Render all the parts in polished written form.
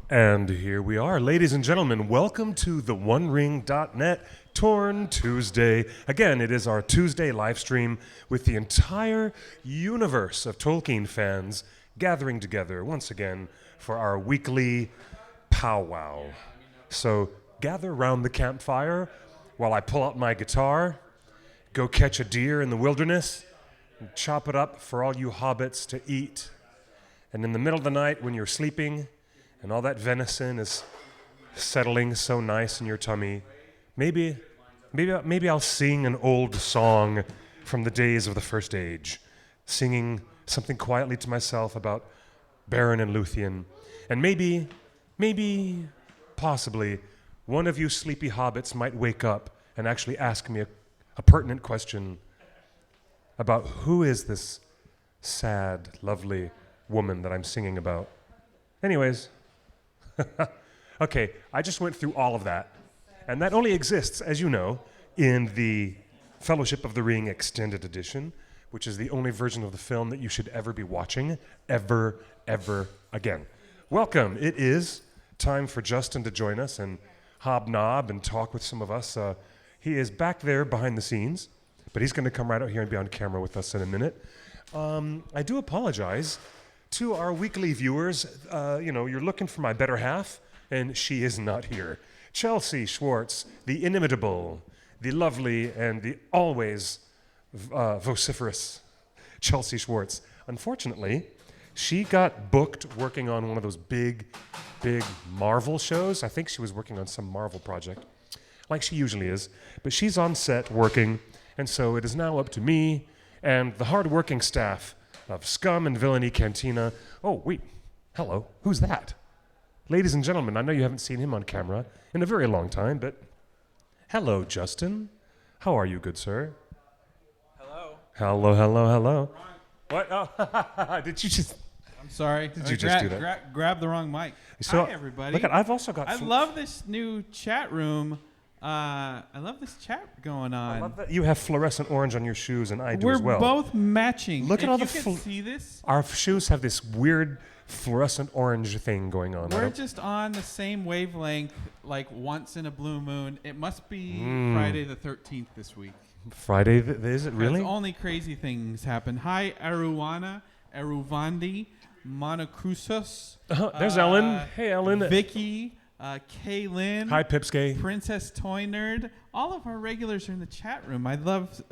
And here we are, ladies and gentlemen. Welcome to the OneRing.net Torn Tuesday. Again, it is our Tuesday live stream with the entire universe of Tolkien fans gathering together once again for our weekly powwow. So gather around the campfire while I pull out my guitar, go catch a deer in the wilderness, and chop it up for all you hobbits to eat. And in the middle of the night when you're sleeping, and all that venison is settling so nice in your tummy, maybe I'll sing an old song from the days of the First Age, singing something quietly to myself about Beren and Luthien. And maybe, possibly, one of you sleepy hobbits might wake up and actually ask me a pertinent question about who is this sad, lovely woman that I'm singing about. Anyways, okay, I just went through all of that, and that only exists, as you know, in the Fellowship of the Ring Extended Edition, which is the only version of the film that you should ever be watching, ever again. Welcome. It is time for Justin to join us and hobnob and talk with some of us. He is back there behind the scenes, but he's going to come right out here and be on camera with us in a minute. I do apologize to our weekly viewers. You're looking for my better half, and she is not here. Chelsea Schwartz, the inimitable, the lovely, and the always vociferous Chelsea Schwartz. Unfortunately, she got booked working on one of those big Marvel shows. I think she was working on some Marvel project, like she usually is. But she's on set working, and so it is now up to me and the hard-working staff of Scum and Villainy Cantina. Oh, wait. Hello. Who's that? Ladies and gentlemen, I know you haven't seen him on camera in a very long time, but hello, Justin. How are you, good sir? Hello. What? Oh, did you just... I'm sorry. Did you just do that? Grab the wrong mic. So, Hi, everybody. Look, I've also got... I love this new chat room. I love this chat going on. I love that you have fluorescent orange on your shoes, and I do as well. We're both matching. Look at all the... If you can see this. Our shoes have this weird fluorescent orange thing going on. We're just on the same wavelength, like once in a blue moon. It must be Friday the 13th this week. Friday, is it really? Only crazy things happen. Hi, Aruana, Aruvandi, Monocrusos. There's Ellen. Hey, Ellen. Vicky, Kaylin. Hi, Pipsky. Princess Toy Nerd. All of our regulars are in the chat room. I love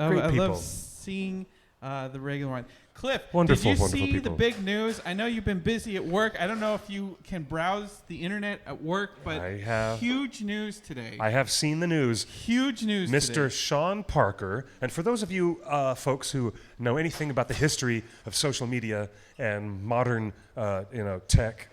seeing the regular one. Cliff, did you see the big news? I know you've been busy at work. I don't know if you can browse the internet at work, but I have. Huge news today. I have seen the news. Huge news Mr. today. Sean Parker, and for those of you folks who know anything about the history of social media and modern tech,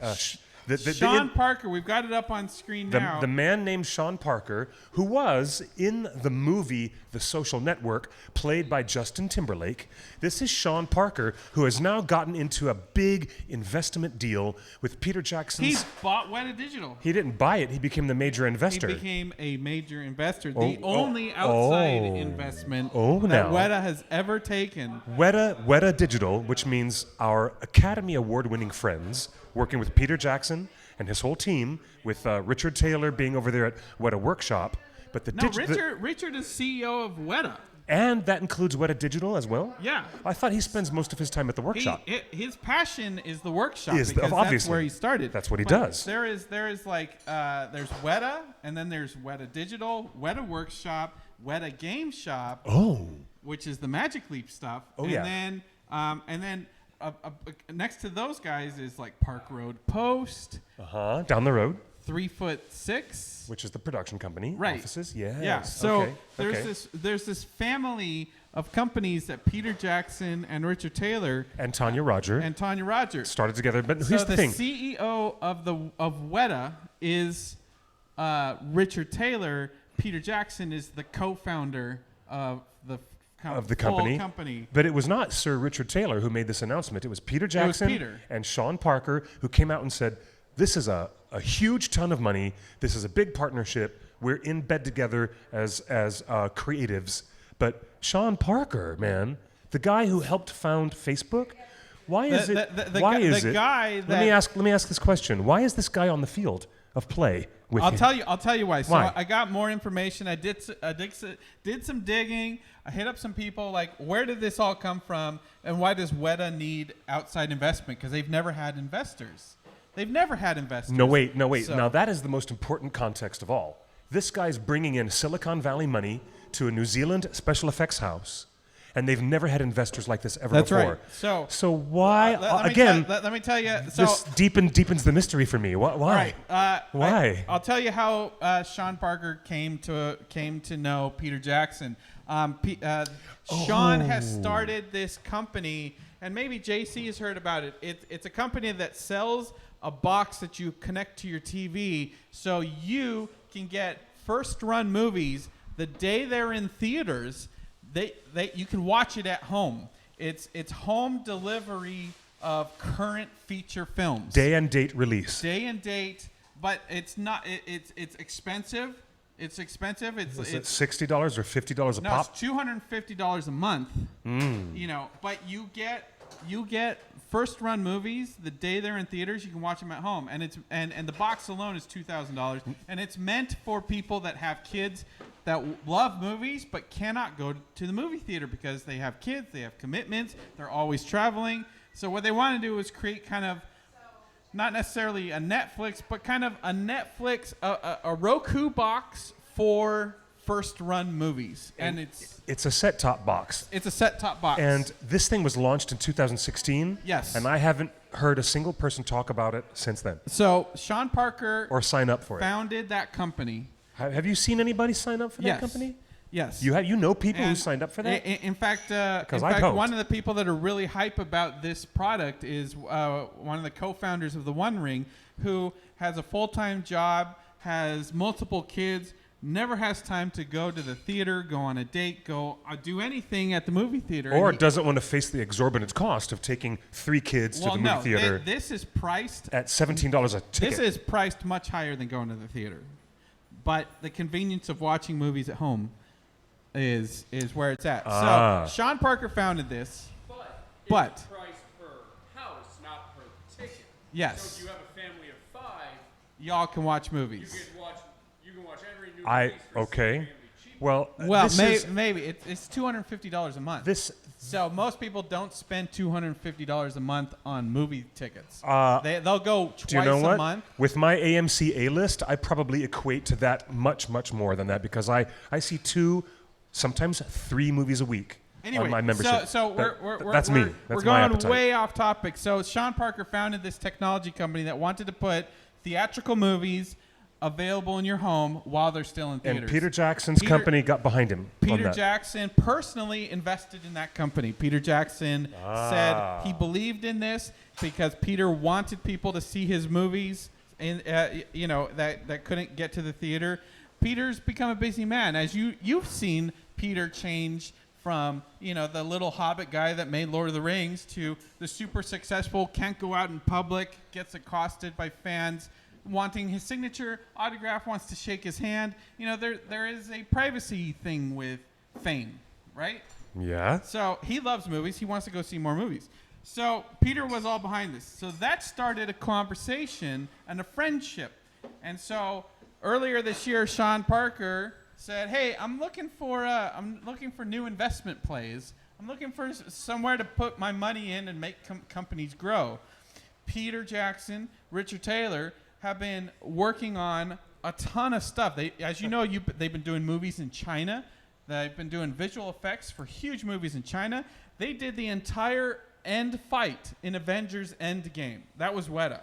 Sean Parker, we've got it up on screen now. The man named Sean Parker, who was in the movie The Social Network, played by Justin Timberlake. This is Sean Parker, who has now gotten into a big investment deal with Peter Jackson's... He's bought Weta Digital. He didn't buy it. He became the major investor. He became a major investor. The only outside investment that Weta has ever taken. Weta Digital, which means our Academy Award-winning friends, working with Peter Jackson and his whole team, with Richard Taylor being over there at Weta Workshop. But Richard is CEO of Weta. And that includes Weta Digital as well? Yeah. I thought he spends most of his time at the workshop. His passion is the workshop obviously. That's where he started. That's what he does. There's Weta, and then there's Weta Digital, Weta Workshop, Weta Game Shop, which is the Magic Leap stuff. And then next to those guys is like Park Road Post. Down the road. 3'6", which is the production company. Right. Offices. Yes. Yeah. So there's this family of companies that Peter Jackson and Richard Taylor and Tanya Roger started together. But here's the thing: the CEO of Weta is Richard Taylor. Peter Jackson is the co-founder of the company. But it was not Sir Richard Taylor who made this announcement. It was Peter Jackson and Sean Parker who came out and said, this is a huge ton of money. This is a big partnership. We're in bed together as creatives. But Sean Parker, man, the guy who helped found Facebook, Why is the, it? the, the, why gu- is the it? guy that Let me ask this question. Why is this guy on the field of play with I'll him? tell you why. So Why? I got more information. I did some digging. I hit up some people. Like, where did this all come from, and why does Weta need outside investment? Because they've never had investors. No, wait. So- Now that is the most important context of all. This guy's bringing in Silicon Valley money to a New Zealand special effects house, and they've never had investors like this ever That's before. right. So why let me tell you. So this deepens the mystery for me. Why? Right. Why? I'll tell you how Sean Parker came to know Peter Jackson. Sean has started this company, and maybe JC has heard about it. It's a company that sells a box that you connect to your TV, so you can get first-run movies the day they're in theaters. You can watch it at home. It's home delivery of current feature films. Day and date release. Day and date, but it's not. It's expensive. It's expensive. Is it $60 or $50 a pop? It's $250 a month. You know, but you get first run movies the day they're in theaters. You can watch them at home, and it's and the box alone is $2,000, and it's meant for people that have kids that love movies but cannot go to the movie theater because they have kids, they have commitments, they're always traveling. So what they want to do is create kind of not necessarily a Netflix, but kind of a Netflix, a Roku box for first-run movies, and it's a set-top box. It's a set-top box. And this thing was launched in 2016. Yes. And I haven't heard a single person talk about it since then. So Sean Parker Or sign up for it. founded that company. Have you seen anybody sign up for that Yes. company? Yes. You know people who And signed up for that? In fact, I don't. one of the people that are really hype about this product is one of the co-founders of the One Ring, who has a full-time job, has multiple kids, never has time to go to the theater, go on a date, go do anything at the movie theater. Or doesn't want to face the exorbitant cost of taking 3 kids to the movie theater this is priced at $17 a ticket. This is priced much higher than going to the theater. But the convenience of watching movies at home is where it's at. So Sean Parker founded this. But it's priced per house, not per ticket. Yes. So if you have a family of 5, y'all can watch movies. you can watch every new release for okay. extremely cheap. Well, Maybe it's $250 a month. So most people don't spend $250 a month on movie tickets. They'll go twice do you know a what? month. With my AMC A-list, I probably equate to that much, much more than that because I see 2, sometimes 3 movies a week Anyway, on my membership. so That's me. That's we're my going appetite. way off topic. So Sean Parker founded this technology company that wanted to put theatrical movies available in your home while they're still in theaters. And Peter Jackson's company got behind him. on Peter that. Jackson personally invested in that company. Peter Jackson said he believed in this because Peter wanted people to see his movies, and that couldn't get to the theater. Peter's become a busy man, as you've seen Peter change from the little hobbit guy that made Lord of the Rings to the super successful, can't go out in public, gets accosted by fans wanting his signature autograph, wants to shake his hand. There is a privacy thing with fame, right? Yeah. So he loves movies. He wants to go see more movies. So Peter was all behind this. So that started a conversation and a friendship. And so earlier this year, Sean Parker said, "Hey, I'm looking for new investment plays. I'm looking for somewhere to put my money in and make companies grow." Peter Jackson, Richard Taylor have been working on a ton of stuff. As you know, they've been doing movies in China. They've been doing visual effects for huge movies in China. They did the entire end fight in Avengers Endgame. That was Weta.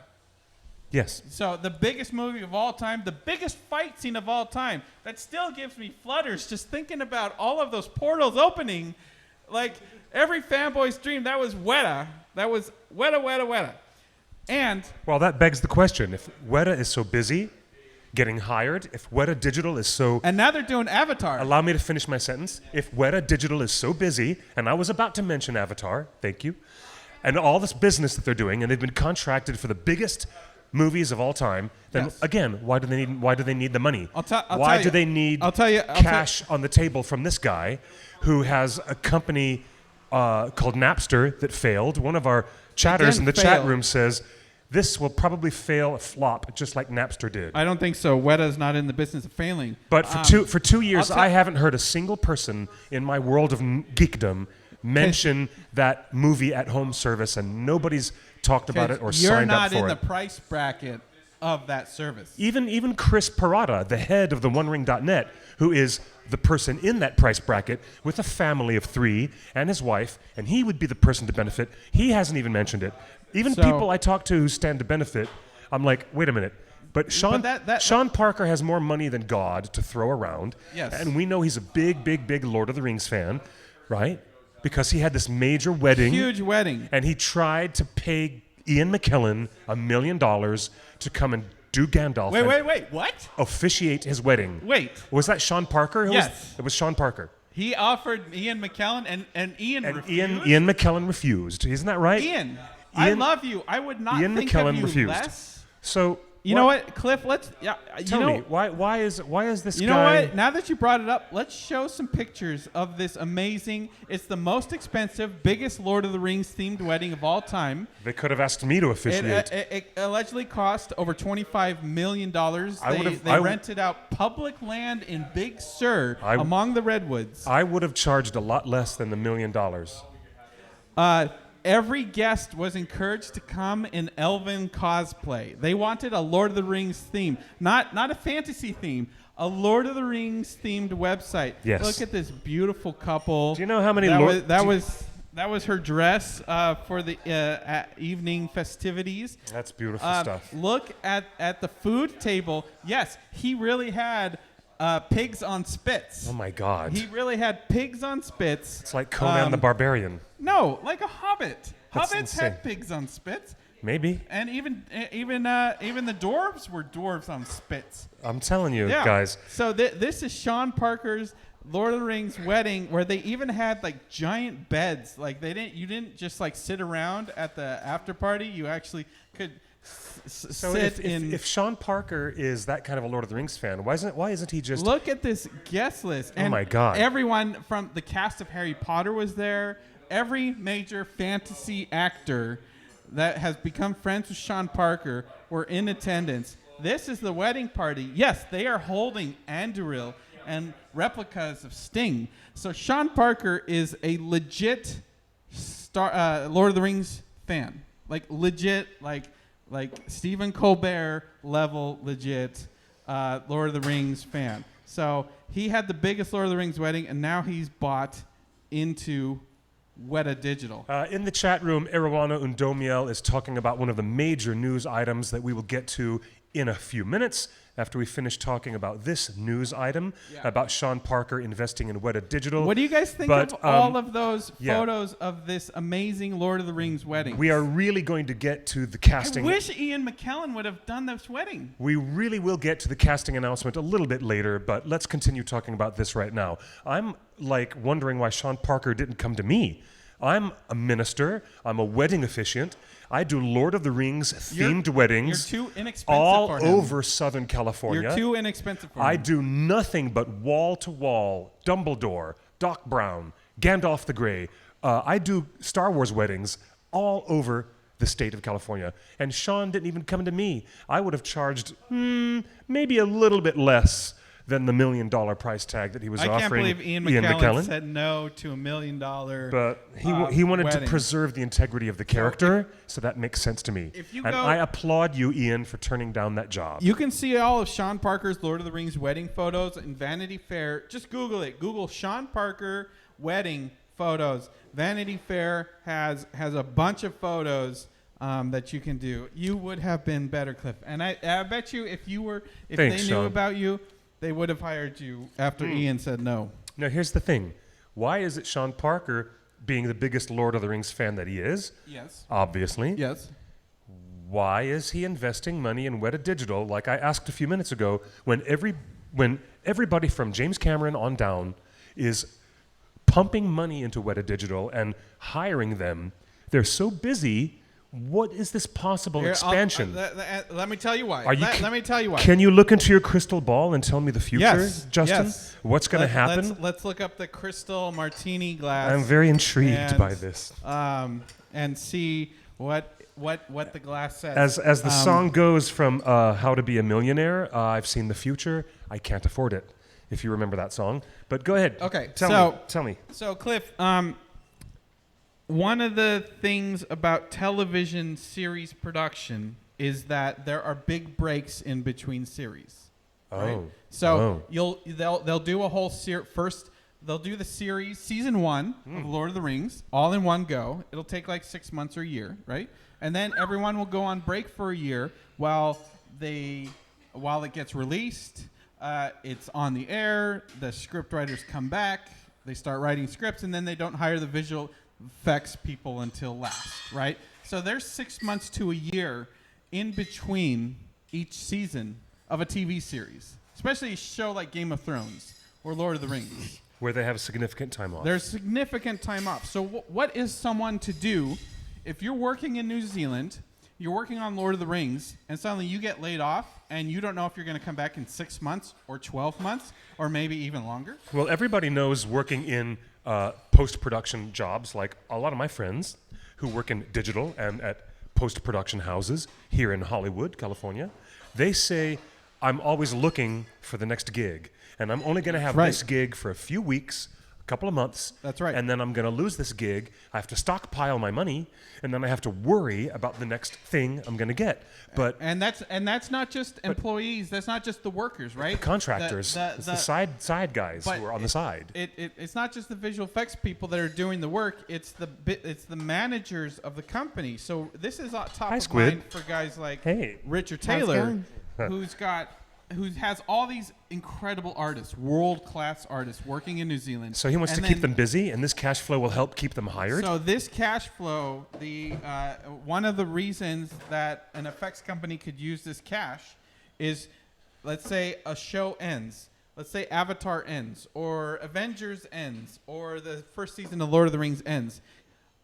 Yes. So the biggest movie of all time, the biggest fight scene of all time, that still gives me flutters just thinking about all of those portals opening. Like every fanboy's dream, that was Weta. That was Weta. And well, that begs the question: if Weta is so busy getting hired, if Weta Digital is so... And now they're doing Avatar. Allow me to finish my sentence. If Weta Digital is so busy, and I was about to mention Avatar, thank you, and all this business that they're doing, and they've been contracted for the biggest movies of all time, then again, why do they need the money? Why do they need cash on the table from this guy who has a company called Napster that failed, one of our chatters in the didn't chat fail. room says, this will probably fail a flop, just like Napster did. I don't think so. Weta's not in the business of failing. But for 2 years, I'll I haven't heard a single person in my world of geekdom mention that movie at home service, and nobody's talked about it or signed up for You're not in it. the price bracket of that service. Even Chris Parada, the head of the OneRing.net, who is the person in that price bracket with a family of 3 and his wife, and he would be the person to benefit. He hasn't even mentioned it. Even people I talk to who stand to benefit, I'm like, wait a minute. But Sean Parker has more money than God to throw around. Yes. And we know he's a big Lord of the Rings fan, right? Because he had this major wedding. Huge wedding. And he tried to pay Ian McKellen $1 million to come and do Gandalf. Wait. What? Officiate his wedding. Wait. Was that Sean Parker? Yes. It was Sean Parker. He offered Ian McKellen, and Ian refused. Ian McKellen refused. Isn't that right? Ian, I love you. I would not Ian think McKellen of you refused. less. So You know what, Cliff? Tell me, why is this guy? You know what? Now that you brought it up, let's show some pictures of this amazing. It's the most expensive, biggest Lord of the Rings themed wedding of all time. They could have asked me to officiate. It allegedly cost over $25 million. They rented out public land in Big Sur among the redwoods. I would have charged a lot less than the $1 million. Every guest was encouraged to come in elven cosplay. They wanted a Lord of the Rings theme, not a fantasy theme, a Lord of the Rings themed website. Yes. Look at this beautiful couple. Do you know how many that was her dress for the evening festivities. That's beautiful stuff. Look at the food table. Yes, he really had pigs on spits. Oh my God. He really had pigs on spits. It's like Conan the Barbarian. No, like a hobbit. That's Hobbits insane. had pigs on spits. Maybe. And even the dwarves were dwarves on spits. I'm telling you, Yeah. guys. So this is Sean Parker's Lord of the Rings wedding, where they even had like giant beds. Like you didn't just like sit around at the after party. You actually could sit in. If Sean Parker is that kind of a Lord of the Rings fan, why isn't he just Look at this guest list. And my God. Everyone from the cast of Harry Potter was there. Every major fantasy actor that has become friends with Sean Parker were in attendance. This is the wedding party. Yes, they are holding Anduril and replicas of Sting. So Sean Parker is a legit Lord of the Rings fan. Like legit, like Stephen Colbert level legit Lord of the Rings fan. So he had the biggest Lord of the Rings wedding, and now he's bought into Weta Digital. In the chat room, Eriwana Undomiel is talking about one of the major news items that we will get to in a few minutes after we finish talking about this news item about Sean Parker investing in Weta Digital. What do you guys think of all of those photos of this amazing Lord of the Rings wedding? We are really going to get to the casting. I wish Ian McKellen would have done this wedding. We really will get to the casting announcement a little bit later, but let's continue talking about this right now. I'm wondering why Sean Parker didn't come to me. I'm a minister. I'm a wedding officiant. I do Lord of the Rings themed weddings. You're too inexpensive all for him. over Southern California. You're too inexpensive for him. I do nothing but wall-to-wall, Dumbledore, Doc Brown, Gandalf the Grey. I do Star Wars weddings all over the state of California. And Sean didn't even come to me. I would have charged maybe a little bit less than the $1 million price tag that he was offering. I can't believe Ian McKellen said no to $1 million. But he wanted wedding. to preserve the integrity of the character, so that makes sense to me. I applaud you, Ian, for turning down that job. You can see all of Sean Parker's Lord of the Rings wedding photos in Vanity Fair. Just Google it. Google Sean Parker wedding photos. Vanity Fair has a bunch of photos that you can do. You would have been better, Cliff. And I bet you if Thanks, they knew Sean. about you, they would have hired you after Ian said no. Now, here's the thing. Why is it Sean Parker, being the biggest Lord of the Rings fan that he is, Yes. obviously, Yes. why is he investing money in Weta Digital, like I asked a few minutes ago, when everybody from James Cameron on down is pumping money into Weta Digital and hiring them? They're so busy. What is this possible expansion? Let me tell you why. Let me tell you why. Can you look into your crystal ball and tell me the future, Yes, Justin? yes. What's going to happen? Let's look up the crystal martini glass. I'm very intrigued by this. And see what the glass says. As the song goes from How to Be a Millionaire, I've seen the future. I can't afford it. If you remember that song, but go ahead. Okay, tell me. So Cliff, one of the things about television series production is that there are big breaks in between series. Right? So they'll do a whole first. They'll do the series season 1 of Lord of the Rings all in one go. It'll take like 6 months or a year, right? And then everyone will go on break for a year while it gets released. It's on the air. The script writers come back. They start writing scripts, and then they don't hire the visual effects people until last, right? So there's 6 months to a year in between each season of a TV series, especially a show like Game of Thrones or Lord of the Rings. Where they have a significant time off. There's significant time off. So what is someone to do if you're working in New Zealand, you're working on Lord of the Rings, and suddenly you get laid off, and you don't know if you're going to come back in 6 months or 12 months or maybe even longer? Well, everybody knows working in post-production jobs, like a lot of my friends who work in digital and at post-production houses here in Hollywood, California, they say, I'm always looking for the next gig. And I'm only going to have this gig for a few weeks, a couple of months. That's right. And then I'm going to lose this gig. I have to stockpile my money, and then I have to worry about the next thing I'm going to get. But and that's not just employees. That's not just the workers, right? The contractors. It's the side guys who are on the side. It's not just the visual effects people that are doing the work. It's the managers of the company. So this is top of mind for guys like Richard Taylor, who has all these incredible artists, world-class artists working in New Zealand. So he wants to keep them busy, and this cash flow will help keep them hired? So this cash flow, one of the reasons that an effects company could use this cash is, let's say a show ends. Let's say Avatar ends, or Avengers ends, or the first season of Lord of the Rings ends.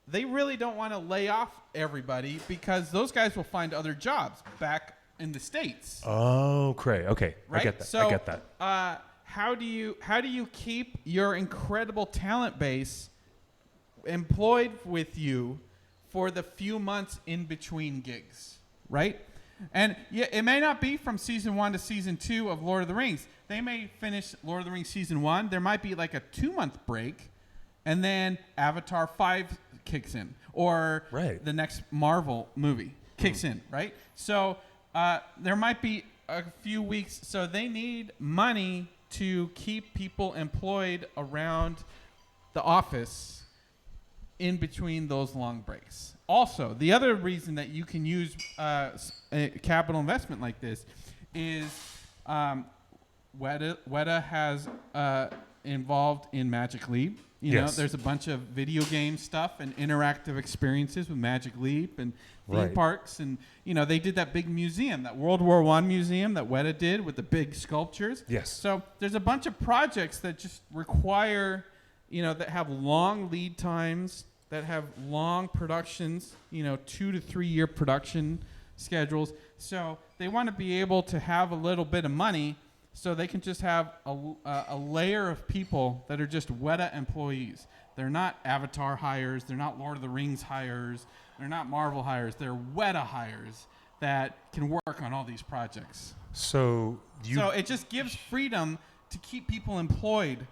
They really don't want to lay off everybody because those guys will find other jobs back in the States. Oh, great. Okay. Right? I get that. So, I get that. How do you keep your incredible talent base employed with you for the few months in between gigs, right? And yeah, it may not be from season 1 to season 2 of Lord of the Rings. They may finish Lord of the Rings season 1. There might be like a 2-month break, and then Avatar 5 kicks in, or the next Marvel movie kicks in, right? So there might be a few weeks. So they need money to keep people employed around the office in between those long breaks. Also, the other reason that you can use a capital investment like this is Weta has involved in Magic Leap. You know, there's a bunch of video game stuff and interactive experiences with Magic Leap and theme parks. And, you know, they did that big museum, that World War I museum that Weta did with the big sculptures. Yes. So there's a bunch of projects that just require, you know, that have long lead times, that have long productions, you know, 2 to 3 year production schedules. So they want to be able to have a little bit of money so they can just have a layer of people that are just Weta employees. They're not Avatar hires. They're not Lord of the Rings hires. They're not Marvel hires. They're Weta hires that can work on all these projects. So it just gives freedom to keep people employed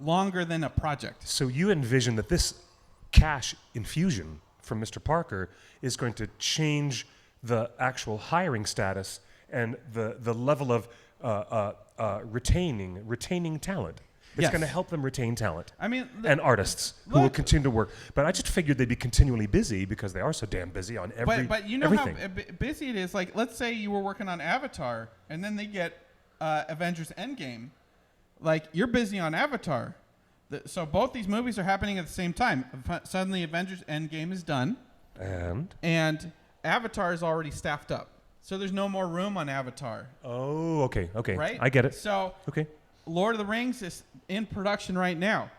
longer than a project. So you envision that this cash infusion from Mr. Parker is going to change the actual hiring status and the level of retaining talent. It's going to help them retain talent. I mean, and artists who will continue to work. But I just figured they'd be continually busy because they are so damn busy on everything. But you know how busy it is. Like, let's say you were working on Avatar, and then they get Avengers Endgame. Like, you're busy on Avatar. So both these movies are happening at the same time. Suddenly, Avengers Endgame is done. And Avatar is already staffed up. So there's no more room on Avatar. Oh, okay. Right? I get it. So Lord of the Rings is in production right now.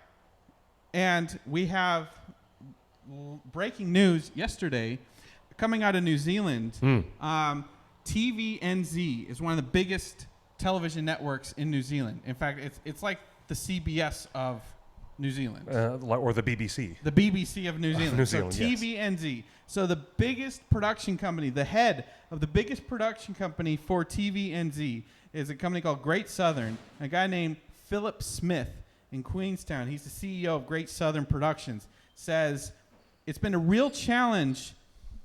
And we have breaking news yesterday coming out of New Zealand. TVNZ is one of the biggest television networks in New Zealand. In fact, it's like the CBS of New Zealand. Or the BBC. The BBC of New Zealand. New So Zealand, yes. TVNZ. So the biggest production company, the head of the biggest production company for TVNZ is a company called Great Southern. A guy named Philip Smith in Queenstown. He's the CEO of Great Southern Productions. Says it's been a real challenge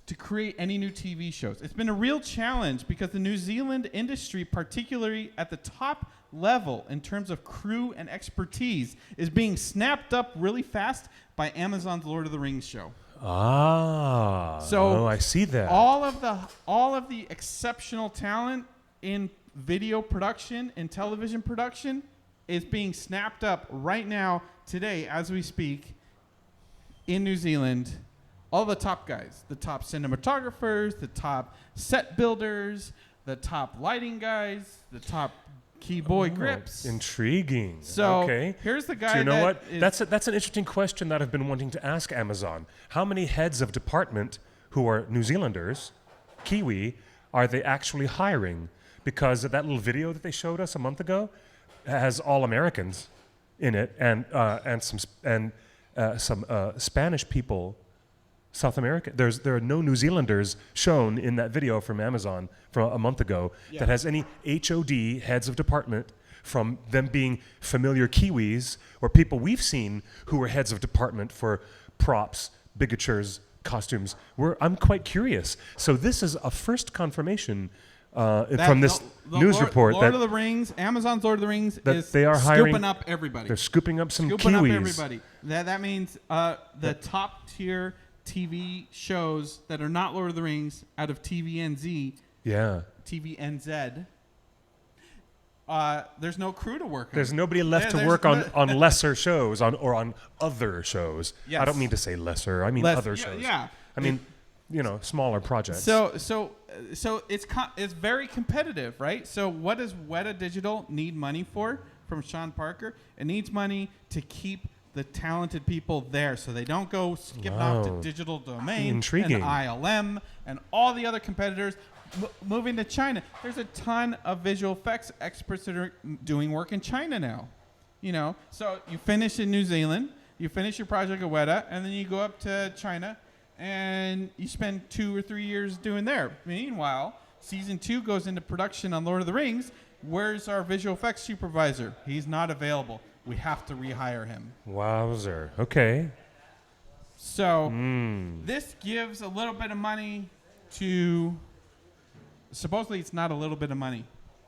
to create any new TV shows. It's been a real challenge because the New Zealand industry, particularly at the top level in terms of crew and expertise, is being snapped up really fast by Amazon's Lord of the Rings show. So I see that. All of the exceptional talent in video production and television production is being snapped up right now, today, as we speak, in New Zealand. All the top guys, the top cinematographers, the top set builders, the top lighting guys, the top keyboard grips. Intriguing. So okay. Here's the guy. Do you know what? Is That's an interesting question that I've been wanting to ask Amazon. How many heads of department who are New Zealanders, Kiwi, are they actually hiring? Because that little video that they showed us a month ago has all Americans in it, and some Spanish people. South America. There are no New Zealanders shown in that video from Amazon from a month ago that has any HOD, heads of department, from them being familiar Kiwis or people we've seen who were heads of department for props, bigatures, costumes. I'm quite curious. So this is a first confirmation from this news report Lord of the Rings, Amazon's Lord of the Rings is they are scooping up everybody. They're scooping up some scooping Kiwis. up everybody. That means the top tier TV shows that are not Lord of the Rings out of TVNZ. Yeah. TVNZ. There's no crew to work on. There's nobody left to work on lesser shows or on other shows. Yes. I don't mean to say lesser. I mean other shows. Yeah. I mean, smaller projects. So it's very competitive, right? So what does Weta Digital need money for from Sean Parker? It needs money to keep the talented people there so they don't go skipping off to Digital Domain Intriguing. and ILM and all the other competitors moving to China. There's a ton of visual effects experts that are doing work in China now. So you finish in New Zealand, you finish your project at Weta, and then you go up to China and you spend 2 or 3 years doing there. Meanwhile, season 2 goes into production on Lord of the Rings. Where's our visual effects supervisor? He's not available. We have to rehire him. Wowzer. Okay. So this gives a little bit of money to... Supposedly it's not a little bit of money.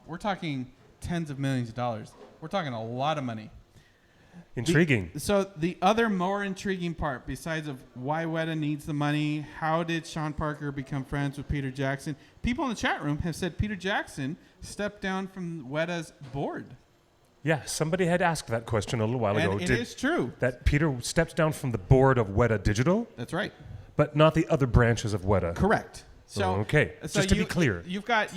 We're talking tens of millions of dollars. We're talking a lot of money. Intriguing. So the other more intriguing part, besides of why Weta needs the money, how did Sean Parker become friends with Peter Jackson? People in the chat room have said Peter Jackson stepped down from Weta's board. Yeah, somebody had asked that question a little while ago. And it is true. That Peter stepped down from the board of Weta Digital? That's right. But not the other branches of Weta. Correct. So okay, just to be clear. You've got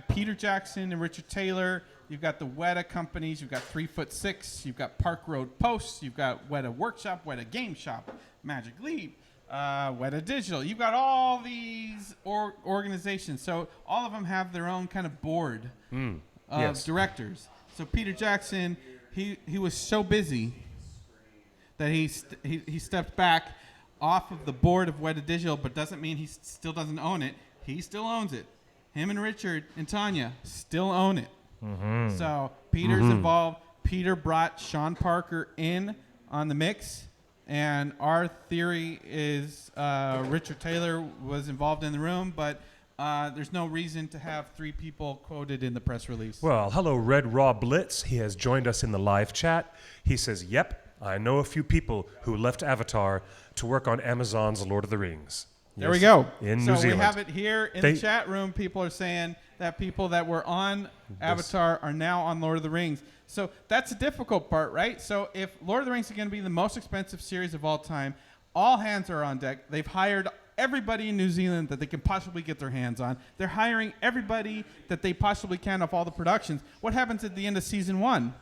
Peter Jackson and Richard Taylor. You've got the Weta companies. You've got 3 Foot 6. You've got Park Road Posts. You've got Weta Workshop, Weta Game Shop, Magic Leap, Weta Digital. You've got all these organizations. So all of them have their own kind of board of directors. So Peter Jackson, he was so busy that he stepped back off of the board of Weta Digital, but doesn't mean he still doesn't own it. He still owns it. Him and Richard and Tanya still own it. Mm-hmm. So Peter's involved. Peter brought Sean Parker in on the mix, and our theory is Richard Taylor was involved in the room, but there's no reason to have 3 people quoted in the press release. Well, hello, Red Raw Blitz. He has joined us in the live chat. He says, yep, I know a few people who left Avatar to work on Amazon's Lord of the Rings. There we go. In New Zealand. So we have it here in the chat room. People are saying that people that were on Avatar are now on Lord of the Rings. So that's the difficult part, right? So if Lord of the Rings is going to be the most expensive series of all time, all hands are on deck. They've hired everybody in New Zealand that they can possibly get their hands on. They're hiring everybody that they possibly can of all the productions. What happens at the end of season 1?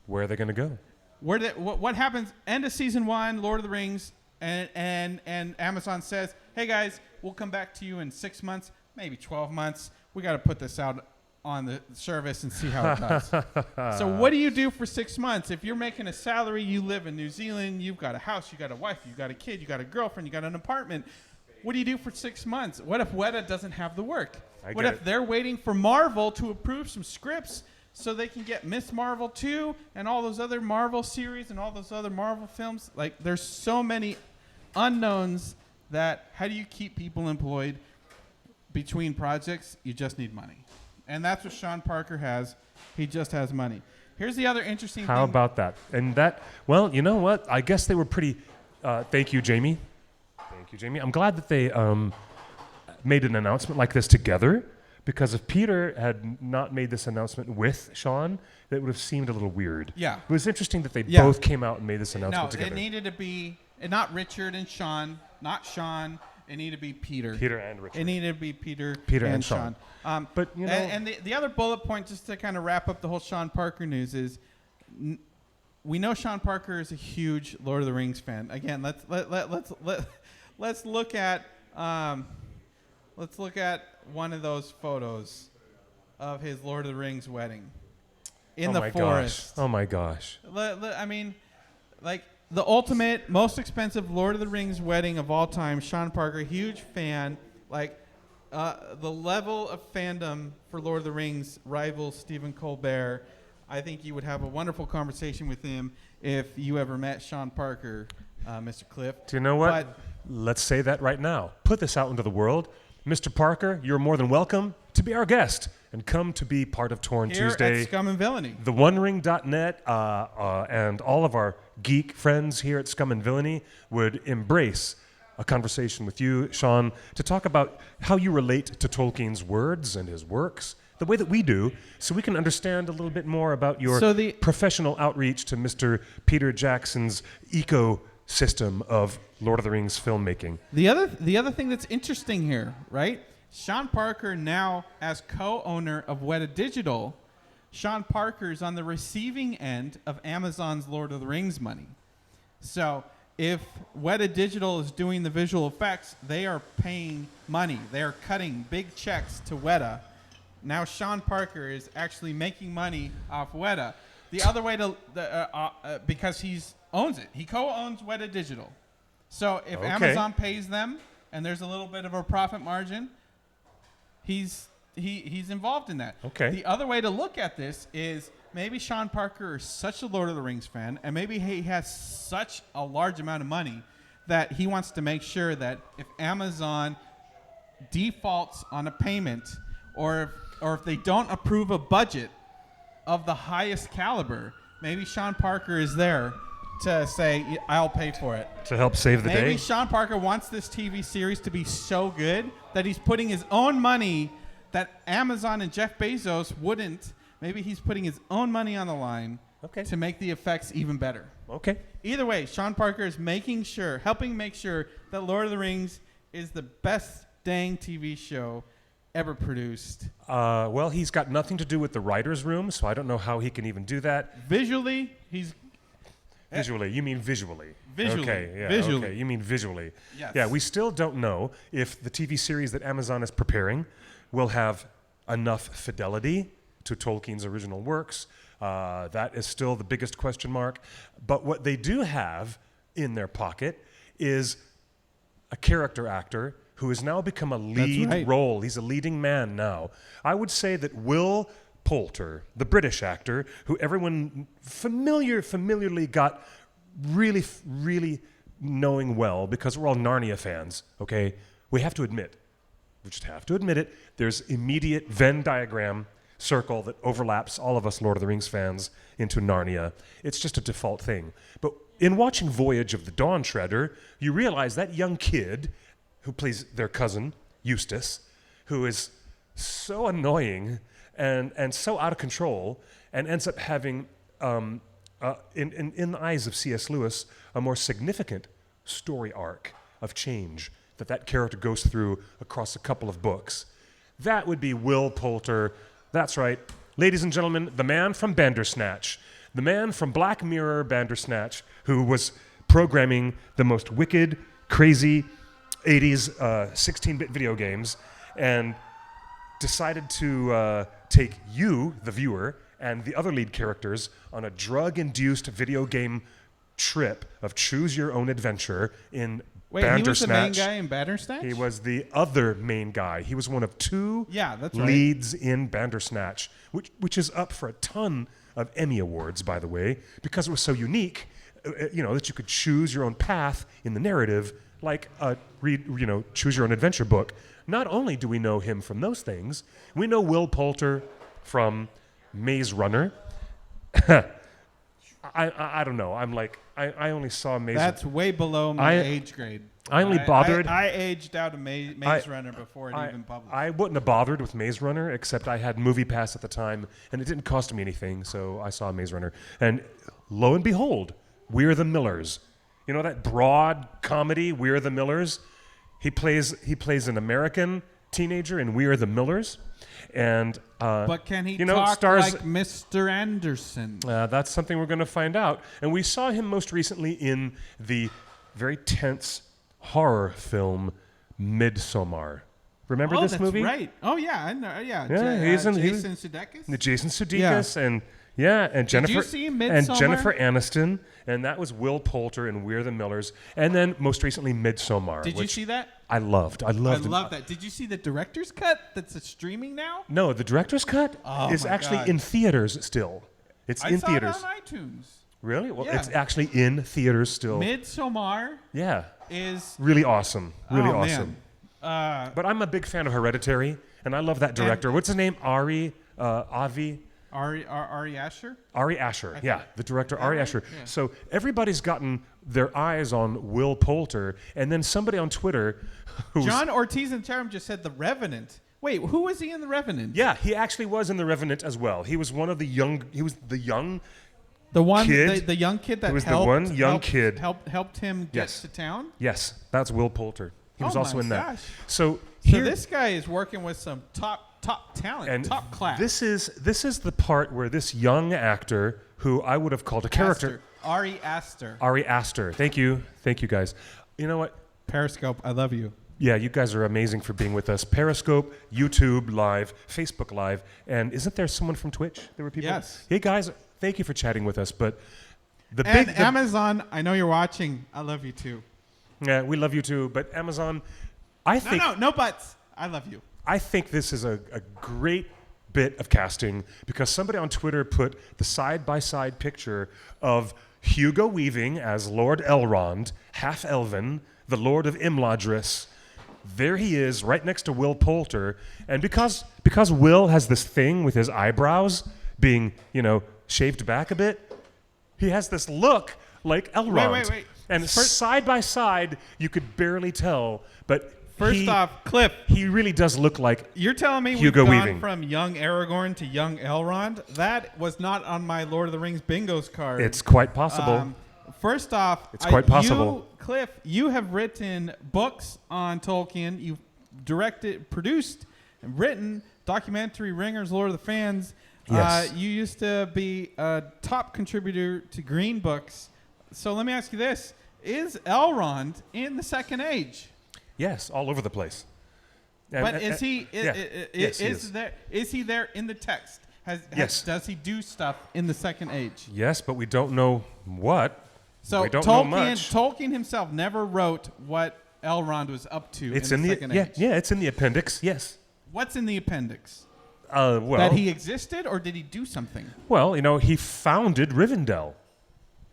Where are they going to go? What happens end of season 1, Lord of the Rings, and Amazon says, hey guys, we'll come back to you in 6 months, maybe 12 months. We got to put this out on the service and see how it does. So what do you do for 6 months? If you're making a salary, you live in New Zealand, you've got a house, you got a wife, you got a kid, you got a girlfriend, you got an apartment. What do you do for 6 months? What if Weta doesn't have the work? What if they're waiting for Marvel to approve some scripts so they can get Miss Marvel 2 and all those other Marvel series and all those other Marvel films? Like, there's so many unknowns that how do you keep people employed between projects? You just need money. And that's what Sean Parker has. He just has money. Here's the other interesting thing. How about that? And that, well, you know what? I guess they were pretty, thank you, Jamie. Thank you, Jamie. I'm glad that they made an announcement like this together, because if Peter had not made this announcement with Sean, that would have seemed a little weird. Yeah. It was interesting that they both came out and made this announcement together. No, it needed to be not Richard and Sean, not Sean. It needed to be Peter. Peter and Richard. It needed to be Peter and Sean. But you know, and the other bullet point, just to kind of wrap up the whole Sean Parker news, is we know Sean Parker is a huge Lord of the Rings fan. Again, let's look at one of those photos of his Lord of the Rings wedding in the forest. Oh my gosh! I mean, like. The ultimate, most expensive Lord of the Rings wedding of all time. Sean Parker, huge fan. Like, the level of fandom for Lord of the Rings rivals Stephen Colbert. I think you would have a wonderful conversation with him if you ever met Sean Parker, Mr. Cliff. Do you know what? Let's say that right now. Put this out into the world. Mr. Parker, you're more than welcome to be our guest and come to be part of Torn Here Tuesday. At Scum and Villainy. TheOneRing.net and all of our geek friends here at Scum and Villainy would embrace a conversation with you, Sean, to talk about how you relate to Tolkien's words and his works, the way that we do, so we can understand a little bit more about your professional outreach to Mr. Peter Jackson's ecosystem of Lord of the Rings filmmaking. The other thing that's interesting here, right? Sean Parker now, as co-owner of Weta Digital, Sean Parker is on the receiving end of Amazon's Lord of the Rings money. So if Weta Digital is doing the visual effects, they are paying money. They are cutting big checks to Weta. Now Sean Parker is actually making money off Weta. The other way to, because he owns it. He co-owns Weta Digital. So if Amazon pays them and there's a little bit of a profit margin, he's involved in that. Okay. The other way to look at this is maybe Sean Parker is such a Lord of the Rings fan, and maybe he has such a large amount of money that he wants to make sure that if Amazon defaults on a payment, or if they don't approve a budget of the highest caliber, maybe Sean Parker is there to say, I'll pay for it. To help save the day? Maybe Sean Parker wants this TV series to be so good that he's putting his own money that Amazon and Jeff Bezos wouldn't. Maybe he's putting his own money on the line to make the effects even better. Okay. Either way, Sean Parker is helping make sure that Lord of the Rings is the best dang TV show ever produced. Well, he's got nothing to do with the writer's room, so I don't know how he can even do that. Visually, he's... Visually, you mean visually. Visually. Okay, yeah, visually. okay, you mean visually. Yes. Yeah, we still don't know if the TV series that Amazon is preparing will have enough fidelity to Tolkien's original works. That is still the biggest question mark. But what they do have in their pocket is a character actor who has now become a lead role. He's a leading man now. I would say that Will Poulter, the British actor, who everyone familiarly got really knowing well because we're all Narnia fans, okay? We just have to admit it, there's immediate Venn diagram circle that overlaps all of us Lord of the Rings fans into Narnia. It's just a default thing. But in watching Voyage of the Dawn Treader, you realize that young kid who plays their cousin, Eustace, who is so annoying and so out of control, and ends up having, in the eyes of C.S. Lewis, a more significant story arc of change that character goes through across a couple of books. That would be Will Poulter. That's right. Ladies and gentlemen, the man from Bandersnatch, the man from Black Mirror Bandersnatch, who was programming the most wicked, crazy 80s 16-bit video games, and decided to take you, the viewer, and the other lead characters on a drug-induced video game trip of choose your own adventure in Wait, Bandersnatch. he was the main guy in Bandersnatch? He was the other main guy. He was one of two that's leads in Bandersnatch, which is up for a ton of Emmy Awards, by the way, because it was so unique, that you could choose your own path in the narrative, like a choose your own adventure book. Not only do we know him from those things, we know Will Poulter from Maze Runner. I don't know. I only saw Maze. That's way below my age grade. I only bothered. I aged out of Maze Runner before it even published. I wouldn't have bothered with Maze Runner, except I had Movie Pass at the time, and it didn't cost me anything, so I saw Maze Runner. And lo and behold, We're the Millers. You know that broad comedy, We're the Millers? He plays an American teenager in We Are the Millers. And but can he talk stars, like Mr. Anderson? That's something we're going to find out. And we saw him most recently in the very tense horror film Midsommar. Remember this movie? Oh, that's right. Oh, yeah. I know. Yeah. Jason Sudeikis? Jason Sudeikis and Jennifer. Did you see Midsommar? And Jennifer Aniston, and that was Will Poulter in We're the Millers, and then most recently Midsommar. Did you see that? I loved. I love that. Did you see the director's cut that's streaming now? No, the director's cut is actually in theaters still. It's in theaters. I saw it on iTunes. Really? Well, Yeah. it's actually in theaters still. Midsommar is really awesome. Really oh, awesome. Man. But I'm a big fan of Hereditary, and I love that director. What's his name? Ari Asher? Ari Asher, the director, Ari Asher. Yeah. So everybody's gotten their eyes on Will Poulter, and then somebody on Twitter John Ortiz in Chatham just said The Revenant. Wait, who was he in The Revenant? Yeah, he actually was in The Revenant as well. He was one of the young, the young kid that was helped, the one young kid helped him get to town? Yes, that's Will Poulter. He was also in that. So this guy is working with some top talent, and top class. This is the part where this young actor, who I would have called a character, Ari Aster. Thank you guys. You know what? Periscope, I love you. Yeah, you guys are amazing for being with us. Periscope, YouTube Live, Facebook Live, and isn't there someone from Twitch? There were people. Yes. Hey guys, thank you for chatting with us. But Amazon, I know you're watching. I love you too. Yeah, we love you too. But Amazon, I think no buts. I love you. I think this is a great bit of casting because somebody on Twitter put the side-by-side picture of Hugo Weaving as Lord Elrond, half-elven, the Lord of Imladris. There he is, right next to Will Poulter. And because Will has this thing with his eyebrows being, shaved back a bit, he has this look like Elrond. Wait. And side by side, you could barely tell, but First off, Cliff, he really does look like you're telling me Hugo we've gone Weaving. from young Aragorn to young Elrond? That was not on my Lord of the Rings bingos card. It's quite possible. First off, it's quite possible. Cliff, you have written books on Tolkien. You've directed, produced, and written documentary Ringers, Lord of the Fans. Yes. You used to be a top contributor to Green Books. So let me ask you this. Is Elrond in the Second Age? Yes, all over the place. But is he? Yes, Is he there in the text? Yes. Does he do stuff in the Second Age? Yes, but we don't know what. So we don't know much. Tolkien himself never wrote what Elrond was up to it's in the Second Age. Yeah, it's in the appendix. Yes. What's in the appendix? Well, that he existed, or did he do something? Well, he founded Rivendell.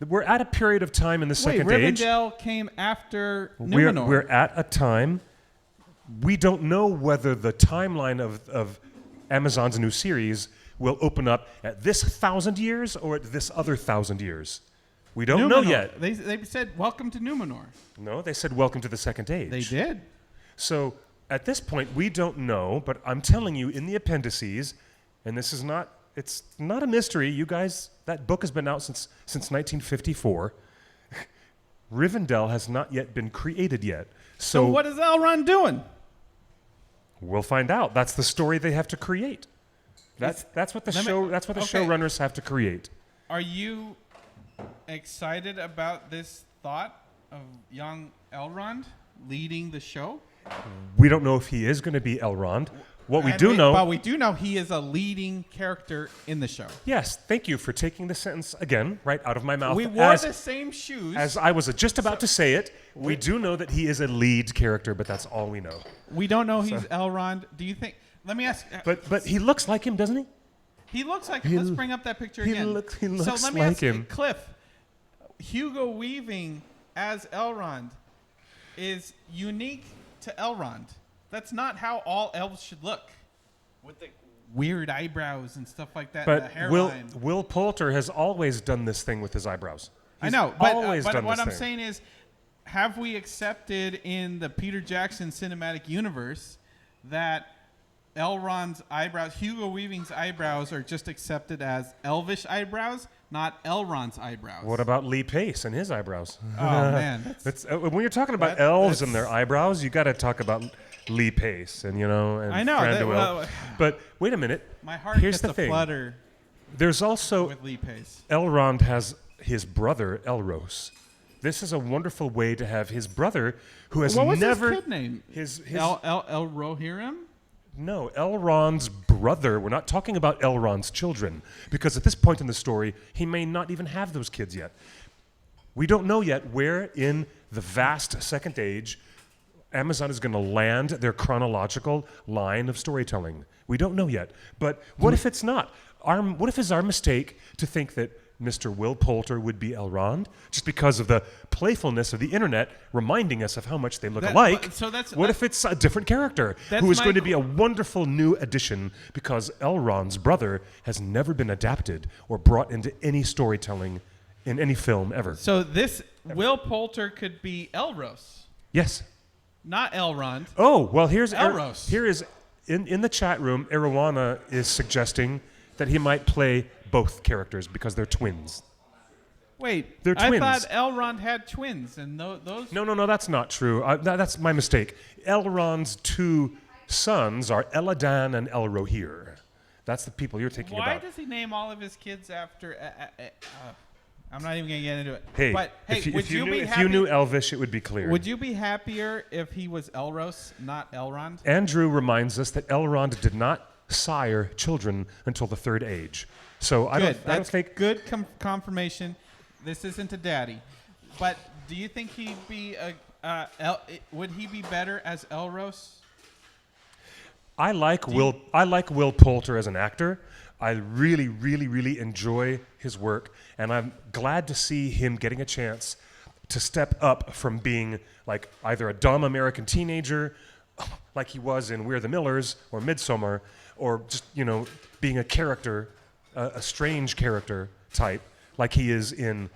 We're at a period of time in the Second Age. Rivendell came after Numenor. We're at a time. We don't know whether the timeline of Amazon's new series will open up at this 1,000 years or at this other 1,000 years. We don't know yet. They said, welcome to Numenor. No, they said, welcome to the Second Age. They did. So at this point, we don't know, but I'm telling you in the appendices, and this is not, it's not a mystery. You guys, that book has been out since 1954. Rivendell has not yet been created yet. So what is Elrond doing? We'll find out. That's the story they have to create. That's what the showrunners have to create. Are you excited about this thought of young Elrond leading the show? We don't know if he is going to be Elrond. What we do know... But we do know he is a leading character in the show. Yes, thank you for taking the sentence again right out of my mouth. We wore the same shoes. As I was just about to say it, we do know that he is a lead character, but that's all we know. We don't know he's Elrond. Do you think... Let me ask... But he looks like him, doesn't he? He looks like him. Let's bring up that picture again. He looks so let me like ask you, him. Cliff, Hugo Weaving as Elrond is unique to Elrond. That's not how all elves should look. With the weird eyebrows and stuff like that. But and the hairline. Will Poulter has always done this thing with his eyebrows. I know, but what I'm thing. saying is, have we accepted in the Peter Jackson cinematic universe that Elrond's eyebrows, Hugo Weaving's eyebrows, are just accepted as elvish eyebrows, not Elrond's eyebrows? What about Lee Pace and his eyebrows? Oh man, when you're talking about elves and their eyebrows, you got to talk about Lee Pace and and I know. Thranduil. But wait a minute. My heart Here's gets the thing. flutter. There's also with Lee Pace. Elrond has his brother Elros. This is a wonderful way to have his brother, who has what was never his kid name? His El Rohirrim? No, Elrond's brother. We're not talking about Elrond's children, because at this point in the story, he may not even have those kids yet. We don't know yet where in the vast Second Age Amazon is going to land their chronological line of storytelling. We don't know yet. But what if it's not? What if it's our mistake to think that Mr. Will Poulter would be Elrond, just because of the playfulness of the internet reminding us of how much they look alike? What if it's a different character who is going to be a wonderful new addition, because Elrond's brother has never been adapted or brought into any storytelling in any film ever? So Will Poulter could be Elros. Yes. Not Elrond. Oh, well, here's Elros. Here is in the chat room, Irawana is suggesting that he might play both characters because they're twins. Wait, they're twins. I thought Elrond had twins, and those. No, that's not true. That's my mistake. Elrond's two sons are Eladan and Elrohir. That's the people you're thinking about. Why does he name all of his kids after? I'm not even going to get into it. Hey, but hey, if you knew Elvish, it would be clear. Would you be happier if he was Elros, not Elrond? Andrew reminds us that Elrond did not sire children until the Third Age. So I don't think good confirmation. This isn't a daddy, but do you think he'd be would he be better as Elros? I like Will Poulter as an actor. I really, really, really enjoy his work, and I'm glad to see him getting a chance to step up from being like either a dumb American teenager, like he was in We're the Millers or Midsommar, or just being a character, a strange character type, like he is in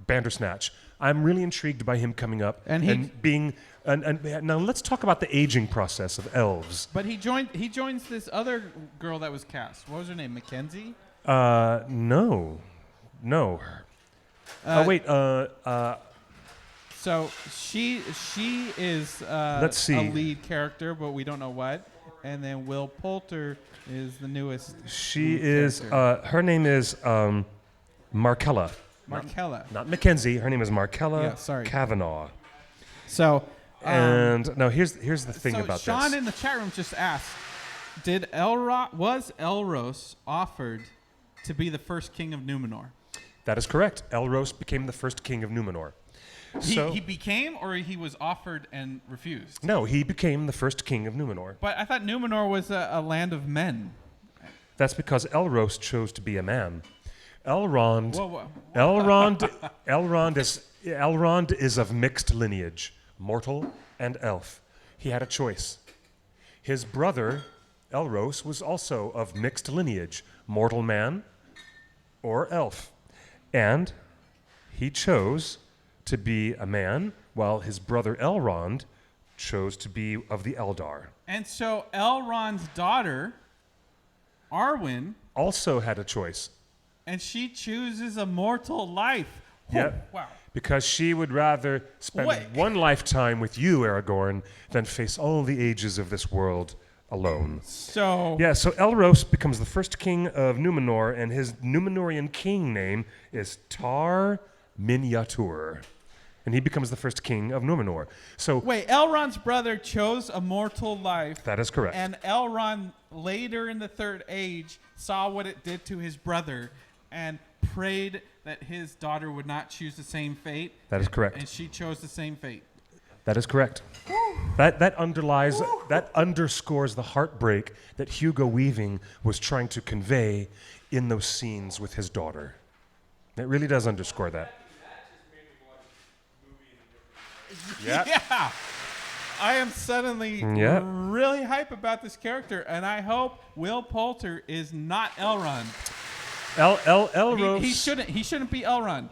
Bandersnatch. I'm really intrigued by him coming up and being. And now let's talk about the aging process of elves. But he joins this other girl that was cast. What was her name? Mackenzie? No. Wait. So she is let's see. a lead character, but we don't know what. And then Will Poulter is the newest. She is. Her name is Markella. Markella. Not Mackenzie. Her name is Markella Kavanaugh. So. And now here's the thing about Sean this. in the chat room just asked, was Elros offered to be the first king of Numenor? That is correct. Elros became the first king of Numenor. He became, or he was offered and refused? No, he became the first king of Numenor. But I thought Numenor was a land of men. That's because Elros chose to be a man. Elrond is of mixed lineage, mortal and elf. He had a choice. His brother, Elros, was also of mixed lineage, mortal man or elf. And he chose to be a man, while his brother Elrond chose to be of the Eldar. And so Elrond's daughter, Arwen, also had a choice. And she chooses a mortal life. Yep. Wow. Because she would rather spend one lifetime with you, Aragorn, than face all the ages of this world alone. So Elros becomes the first king of Numenor, and his Numenorian king name is Tar Miniatur. and he becomes the first king of Numenor. So Wait, Elrond's brother chose a mortal life. that is correct. And Elrond, later in the Third Age, saw what it did to his brother and prayed that his daughter would not choose the same fate. That is correct. And she chose the same fate. That is correct. That underscores the heartbreak that Hugo Weaving was trying to convey in those scenes with his daughter. It really does underscore that. Yeah. Yeah. I am suddenly really hype about this character, and I hope Will Poulter is not Elrond. Elros. He shouldn't be Elrond.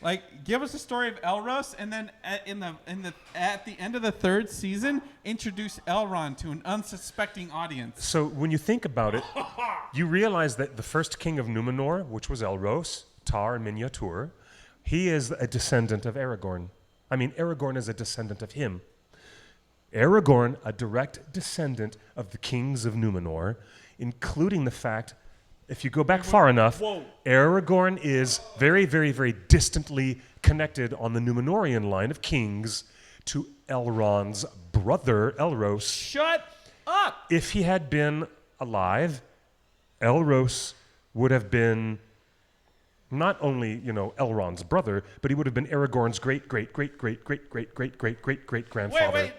Like, give us a story of Elros, and then at the end of the third season, introduce Elrond to an unsuspecting audience. So when you think about it, you realize that the first king of Numenor, which was Elros, Tar in miniature, he is a descendant of Aragorn. I mean, Aragorn is a descendant of him. Aragorn, a direct descendant of the kings of Numenor, including the fact, if you go back far enough, Aragorn is very, very, very distantly connected on the Numenorian line of kings to Elrond's brother, Elros. Shut up! If he had been alive, Elros would have been not only, Elrond's brother, but he would have been Aragorn's great-great-great-great-great-great-great-great-great-grandfather. Wait.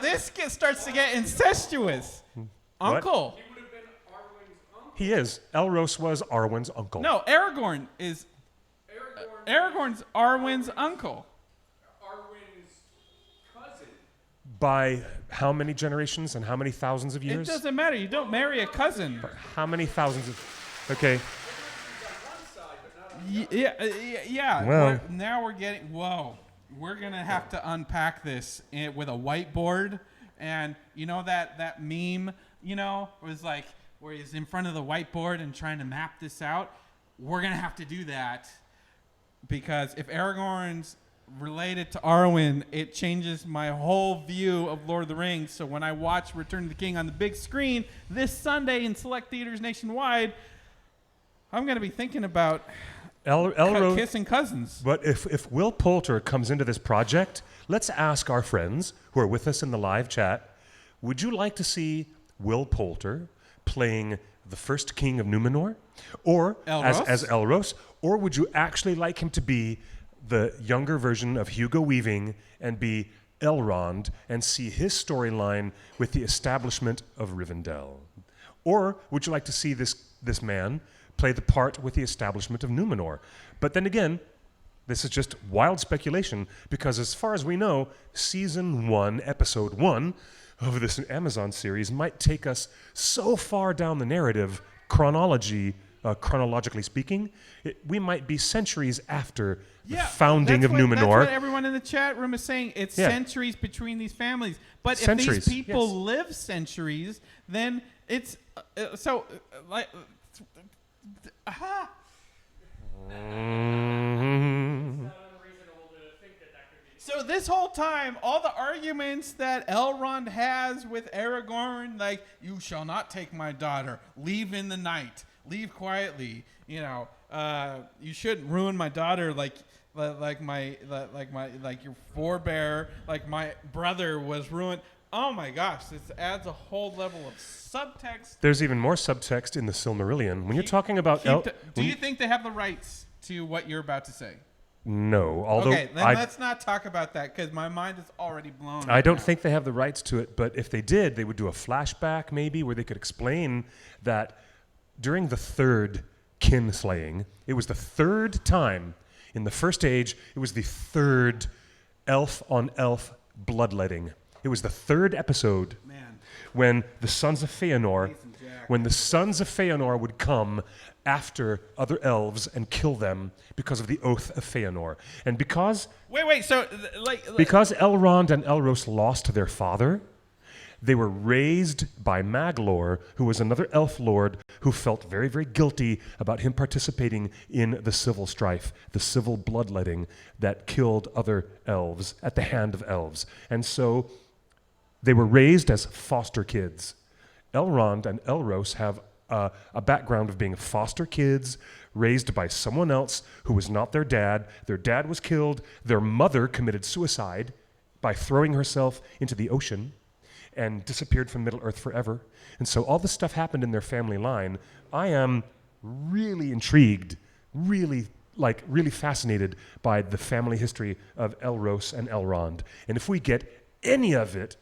This starts to get incestuous. Uncle. He would have been Arwen's uncle. He is. Elros was Arwen's uncle. No, Aragorn is Aragorn's Arwen's uncle. Arwen's cousin. By how many generations and how many thousands of years? It doesn't matter. You don't marry a cousin. How many thousands of... Okay. Yeah. Well. Now we're getting... Whoa. We're going to have to unpack this with a whiteboard. And you know that meme, was like where he's in front of the whiteboard and trying to map this out? We're going to have to do that. Because if Aragorn's related to Arwen, it changes my whole view of Lord of the Rings. So when I watch Return of the King on the big screen this Sunday in select theaters nationwide, I'm going to be thinking about kissing cousins. But if Will Poulter comes into this project, let's ask our friends who are with us in the live chat, would you like to see Will Poulter playing the first king of Numenor? Or as Elros? Or would you actually like him to be the younger version of Hugo Weaving and be Elrond and see his storyline with the establishment of Rivendell? Or would you like to see this man play the part with the establishment of Numenor? But then again, this is just wild speculation, because as far as we know, Season 1, Episode 1 of this Amazon series might take us so far down the narrative, chronologically speaking, we might be centuries after the founding of Numenor. That's what everyone in the chat room is saying. It's centuries between these families. But if these people live centuries, then it's... So this whole time, all the arguments that Elrond has with Aragorn, like, you shall not take my daughter, leave in the night, leave quietly, you shouldn't ruin my daughter like your forebear, like my brother was ruined. Oh my gosh, this adds a whole level of subtext. There's even more subtext in the Silmarillion. When you're talking about... Do you think they have the rights to what you're about to say? No, although... Okay, then let's not talk about that, because my mind is already blown. I don't think they have the rights to it, but if they did, they would do a flashback maybe where they could explain that during the third kin slaying, it was the third time in the First Age, it was the third elf-on-elf bloodletting. It was the third episode when the Sons of Feanor, would come after other elves and kill them because of the Oath of Feanor. And because Elrond and Elros lost their father, they were raised by Maglor, who was another elf lord who felt very, very guilty about him participating in the civil strife, the civil bloodletting that killed other elves at the hand of elves. And so they were raised as foster kids. Elrond and Elros have a background of being foster kids raised by someone else who was not their dad. Their dad was killed. Their mother committed suicide by throwing herself into the ocean and disappeared from Middle Earth forever. And so all this stuff happened in their family line. I am really intrigued, really fascinated by the family history of Elros and Elrond. And if we get any of it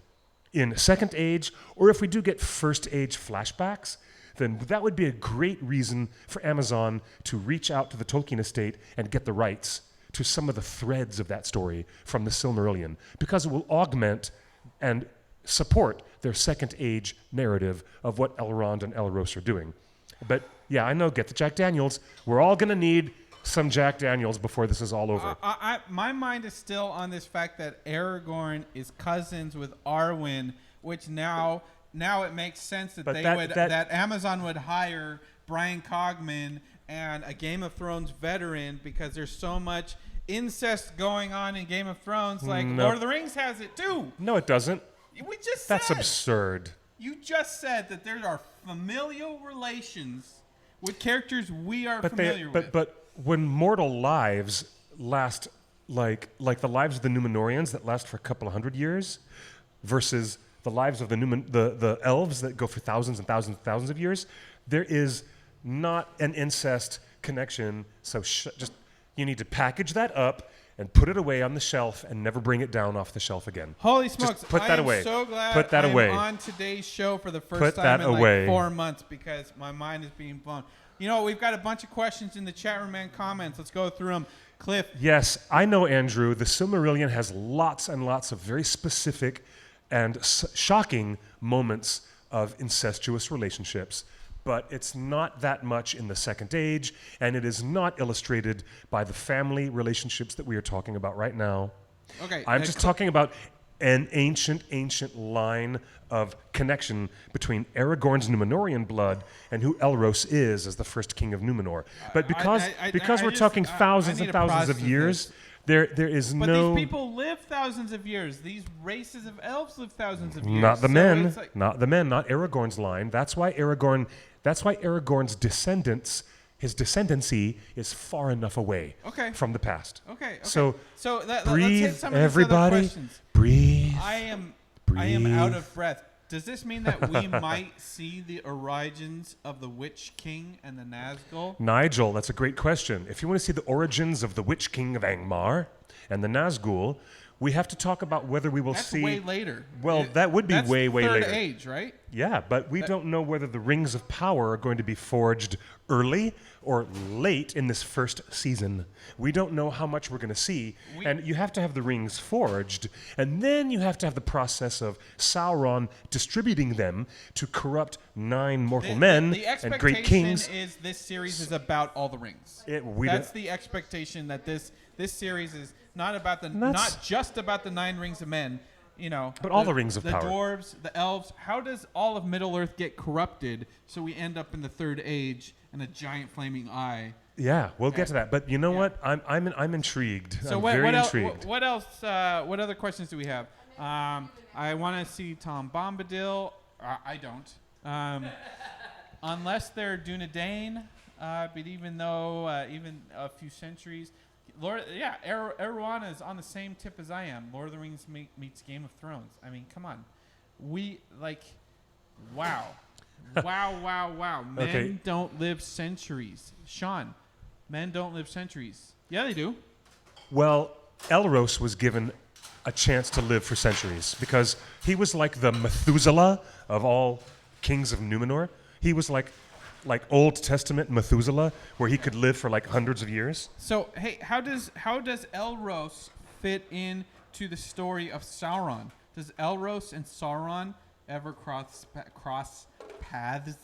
in Second Age, or if we do get First Age flashbacks, then that would be a great reason for Amazon to reach out to the Tolkien estate and get the rights to some of the threads of that story from the Silmarillion, because it will augment and support their Second Age narrative of what Elrond and Elros are doing. But yeah, I know, get the Jack Daniels. We're all going to need some Jack Daniels before this is all over. My mind is still on this fact that Aragorn is cousins with Arwen, which now it makes sense that that Amazon would hire Brian Cogman and a Game of Thrones veteran, because there's so much incest going on in Game of Thrones. Like Lord of the Rings has it too. No, it doesn't. We just That's said. absurd. You just said that there are familial relations with characters we are familiar with. But when mortal lives last like the lives of the Númenóreans that last for a couple of hundred years versus the lives of the elves that go for thousands and thousands and thousands of years, there is not an incest connection. So just you need to package that up and put it away on the shelf and never bring it down off the shelf again. Holy smokes. Just put that away. I'm so glad put that I'm away. on today's show for the first Put time that in away. like 4 months, because my mind is being blown. You know, we've got a bunch of questions in the chat room and comments. Let's go through them. Cliff. Yes, I know, Andrew. The Silmarillion has lots and lots of very specific and shocking moments of incestuous relationships, but it's not that much in the Second Age, and it is not illustrated by the family relationships that we are talking about right now. Okay. I'm just talking about an ancient line of connection between Aragorn's Númenórean blood and who Elros is as the first king of Númenor. But because we're talking thousands and thousands of years, there is but no... But these people live thousands of years. These races of elves live thousands of years. Not the So men. it's like- Not the men. Not Aragorn's line. That's why Aragorn's descendants, his descendancy, is far enough away from the past. Okay. So let's breathe, hit some of these other everybody. questions. Breathe. I am out of breath. Does this mean that we might see the origins of the Witch King and the Nazgul? Nigel, that's a great question. If you want to see the origins of the Witch King of Angmar and the Nazgul, we have to talk about whether we will That's see... way later. Well, that would be That's way Third later. Age, right? Yeah, but we don't know whether the Rings of Power are going to be forged early or late in this first season. We don't know how much we're going to see. And you have to have the rings forged, and then you have to have the process of Sauron distributing them to corrupt 9 mortal men and great kings. The expectation is this series is about all the rings. That's the expectation, that this series is not just about the 9 rings of men. You know, but all the rings of power. The dwarves, the elves. How does all of Middle Earth get corrupted so we end up in the Third Age and a giant flaming eye? Yeah, we'll get to that. But you know what? I'm intrigued. So I'm what very else? intrigued. What else? What other questions do we have? I want to see Tom Bombadil. I don't. Unless they're Dunedain. But even though even a few centuries. Erwan is on the same tip as I am. Lord of the Rings meets Game of Thrones. I mean, come on. Wow. Wow. Men don't live centuries. Sean, men don't live centuries. Yeah, they do. Well, Elros was given a chance to live for centuries because he was like the Methuselah of all kings of Númenor. He was like Old Testament Methuselah, where he could live for like hundreds of years. So, hey, how does Elros fit into the story of Sauron? Does Elros and Sauron ever cross paths?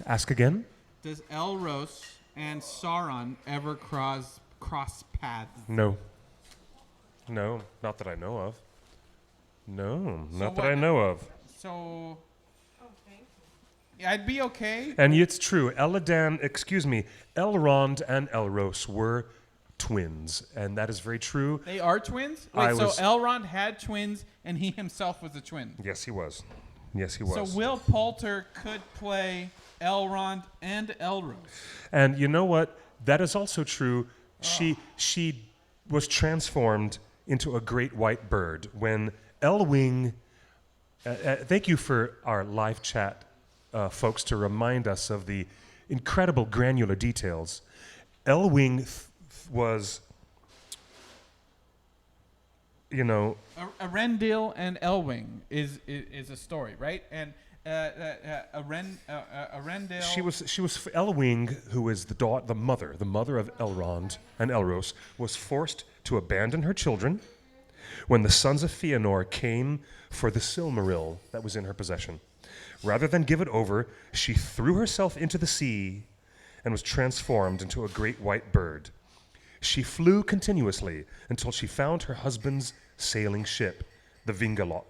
Ask again. Does Elros and Sauron ever cross paths? No, not that I know of. No, not that I know of. So. Yeah, I'd be okay. And it's true. Elrond and Elros were twins, and that is very true. They are twins? Wait, so Elrond had twins, and he himself was a twin? Yes, he was. Yes, he was. So Will Poulter could play Elrond and Elros. And you know what? That is also true. She was transformed into a great white bird when Elwing. Thank you for our live chat, folks, to remind us of the incredible granular details. Elwing was, Arendil and Elwing is a story, right? And Arendil. She was Elwing, who is the mother of Elrond and Elros, was forced to abandon her children when the sons of Fëanor came for the Silmaril that was in her possession. Rather than give it over, she threw herself into the sea and was transformed into a great white bird. She flew continuously until she found her husband's sailing ship, the Vingalot.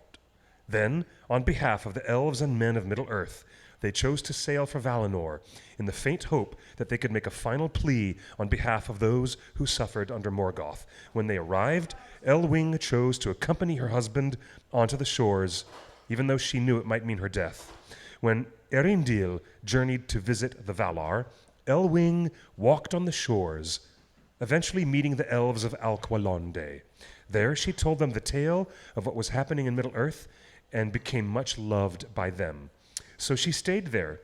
Then, on behalf of the elves and men of Middle-earth, they chose to sail for Valinor in the faint hope that they could make a final plea on behalf of those who suffered under Morgoth. When they arrived, Elwing chose to accompany her husband onto the shores, even though she knew it might mean her death. When Elrond journeyed to visit the Valar, Elwing walked on the shores, eventually meeting the elves of Alqualonde. There she told them the tale of what was happening in Middle-earth and became much loved by them. So she stayed there,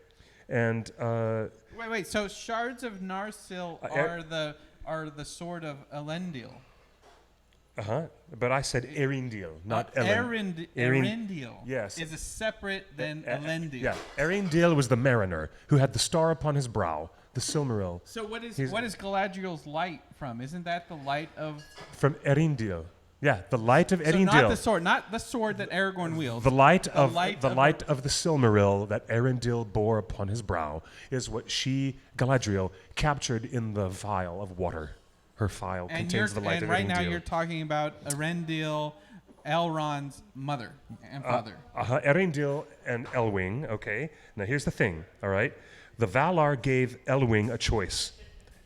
and Wait. So shards of Narsil are the sword of Elendil. But I said Elrond, not Ellen. Elrond. Yes. Is a separate than Elendil. Yeah, Elrond was the mariner who had the star upon his brow, the Silmaril. So what is Galadriel's light from? Isn't that the light of? From Elrond. Yeah, the light of Elrond. So not the sword that Aragorn wields. The light of the Silmaril that Elrond bore upon his brow is what Galadriel, captured in the vial of water. Her vial contains the light of Elrond. And right now you're talking about Arendil, Elrond's mother and father. Elrond and Elwing, okay? Now here's the thing, all right? The Valar gave Elwing a choice,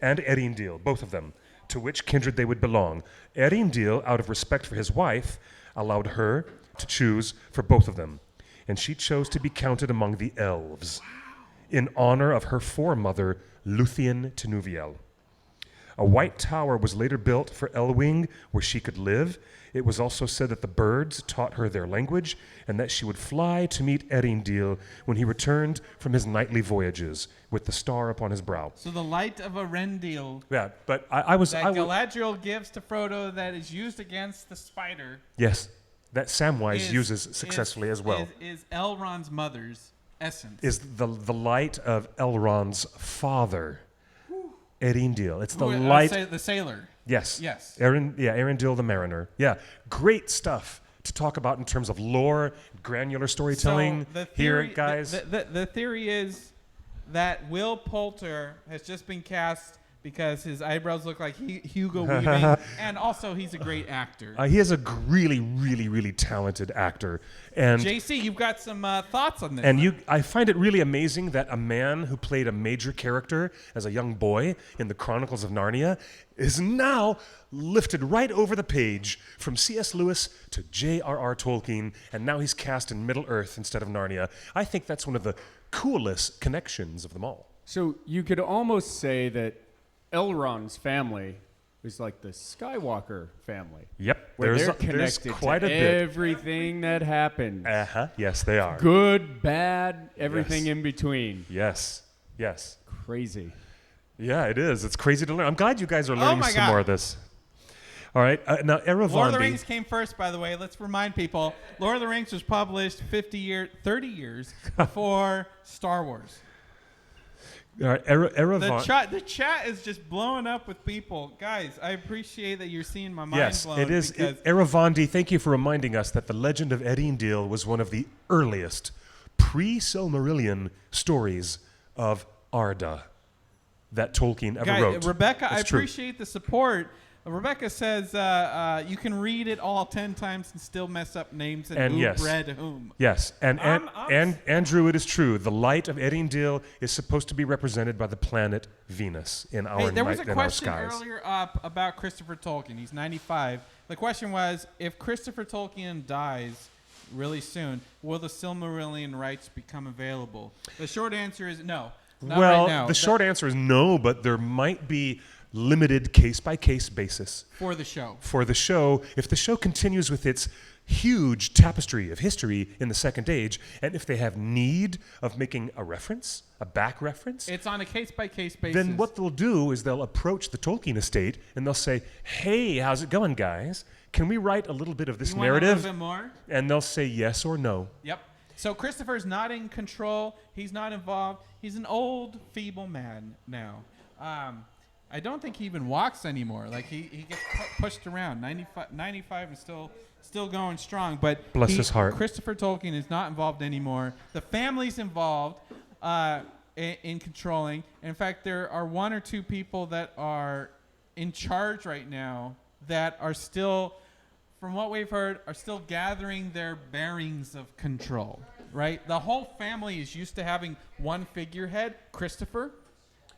and Elrond, both of them, to which kindred they would belong. Elrond, out of respect for his wife, allowed her to choose for both of them, and she chose to be counted among the elves in honor of her foremother, Luthien Tinuviel. A white tower was later built for Elwing where she could live. It was also said that the birds taught her their language and that she would fly to meet Elrond when he returned from his nightly voyages with the star upon his brow. So the light of Arendil. Yeah, but Galadriel gives to Frodo that is used against the spider. Yes, that Samwise uses successfully as well. Is Elrond's mother's essence. Is the light of Elrond's father. Elrond. It's the light. The sailor. Yes. Yes. Elrond the mariner. Yeah. Great stuff to talk about in terms of lore, granular storytelling. So the theory, here, guys. The theory is that Will Poulter has just been cast because his eyebrows look like Hugo Weaving, and also he's a great actor. He is a really, really, really talented actor. And JC, you've got some thoughts on this. And I find it really amazing that a man who played a major character as a young boy in the Chronicles of Narnia is now lifted right over the page from C.S. Lewis to J.R.R. Tolkien, and now he's cast in Middle-earth instead of Narnia. I think that's one of the coolest connections of them all. So you could almost say that Elrond's family is like the Skywalker family. Yep. Where they're connected quite to a bit. Everything that happens. Yes, they are. Good, bad, everything Yes. in between. Yes. Crazy. Yeah, it is. It's crazy to learn. I'm glad you guys are learning my some God. more of this. All right. Now, Eravandi. Lord of the Rings came first, by the way. Let's remind people. Lord of the Rings was published 30 years before Star Wars. All right, Eravandi. The chat is just blowing up with people. Guys, I appreciate that you're seeing my mind Yes, blown. it is. Eravandi, thank you for reminding us that the legend of Elrond was one of the earliest pre-Silmarillion stories of Arda that Tolkien ever wrote. Rebecca, I It's true. appreciate the support. Rebecca says you can read it all 10 times and still mess up names and who yes. bred whom. Yes, and Andrew, it is true. The light of Elrond is supposed to be represented by the planet Venus in our There was night, a in our question skies. earlier up about Christopher Tolkien. He's 95. The question was, if Christopher Tolkien dies, really soon. Will the Silmarillion rights become available? The short answer is no. Not Well, right now. the short answer is no, but there might be limited case-by-case basis For the show. for the show. If the show continues with its huge tapestry of history in the Second Age, and if they have need of making a reference, a back reference, It's on a case-by-case basis. then what they'll do is they'll approach the Tolkien estate and they'll say, hey, how's it going, guys? Can we write a little bit of this You want narrative? a little bit more? And they'll say yes or no. Yep. So Christopher's not in control. He's not involved. He's an old, feeble man now. I don't think he even walks anymore. Like he gets pushed around. 95 and still going strong. But Bless his heart. Christopher Tolkien is not involved anymore. The family's involved in controlling. In fact, there are one or two people that are in charge right now that are still, from what we've heard, are still gathering their bearings of control, right? The whole family is used to having one figurehead, Christopher,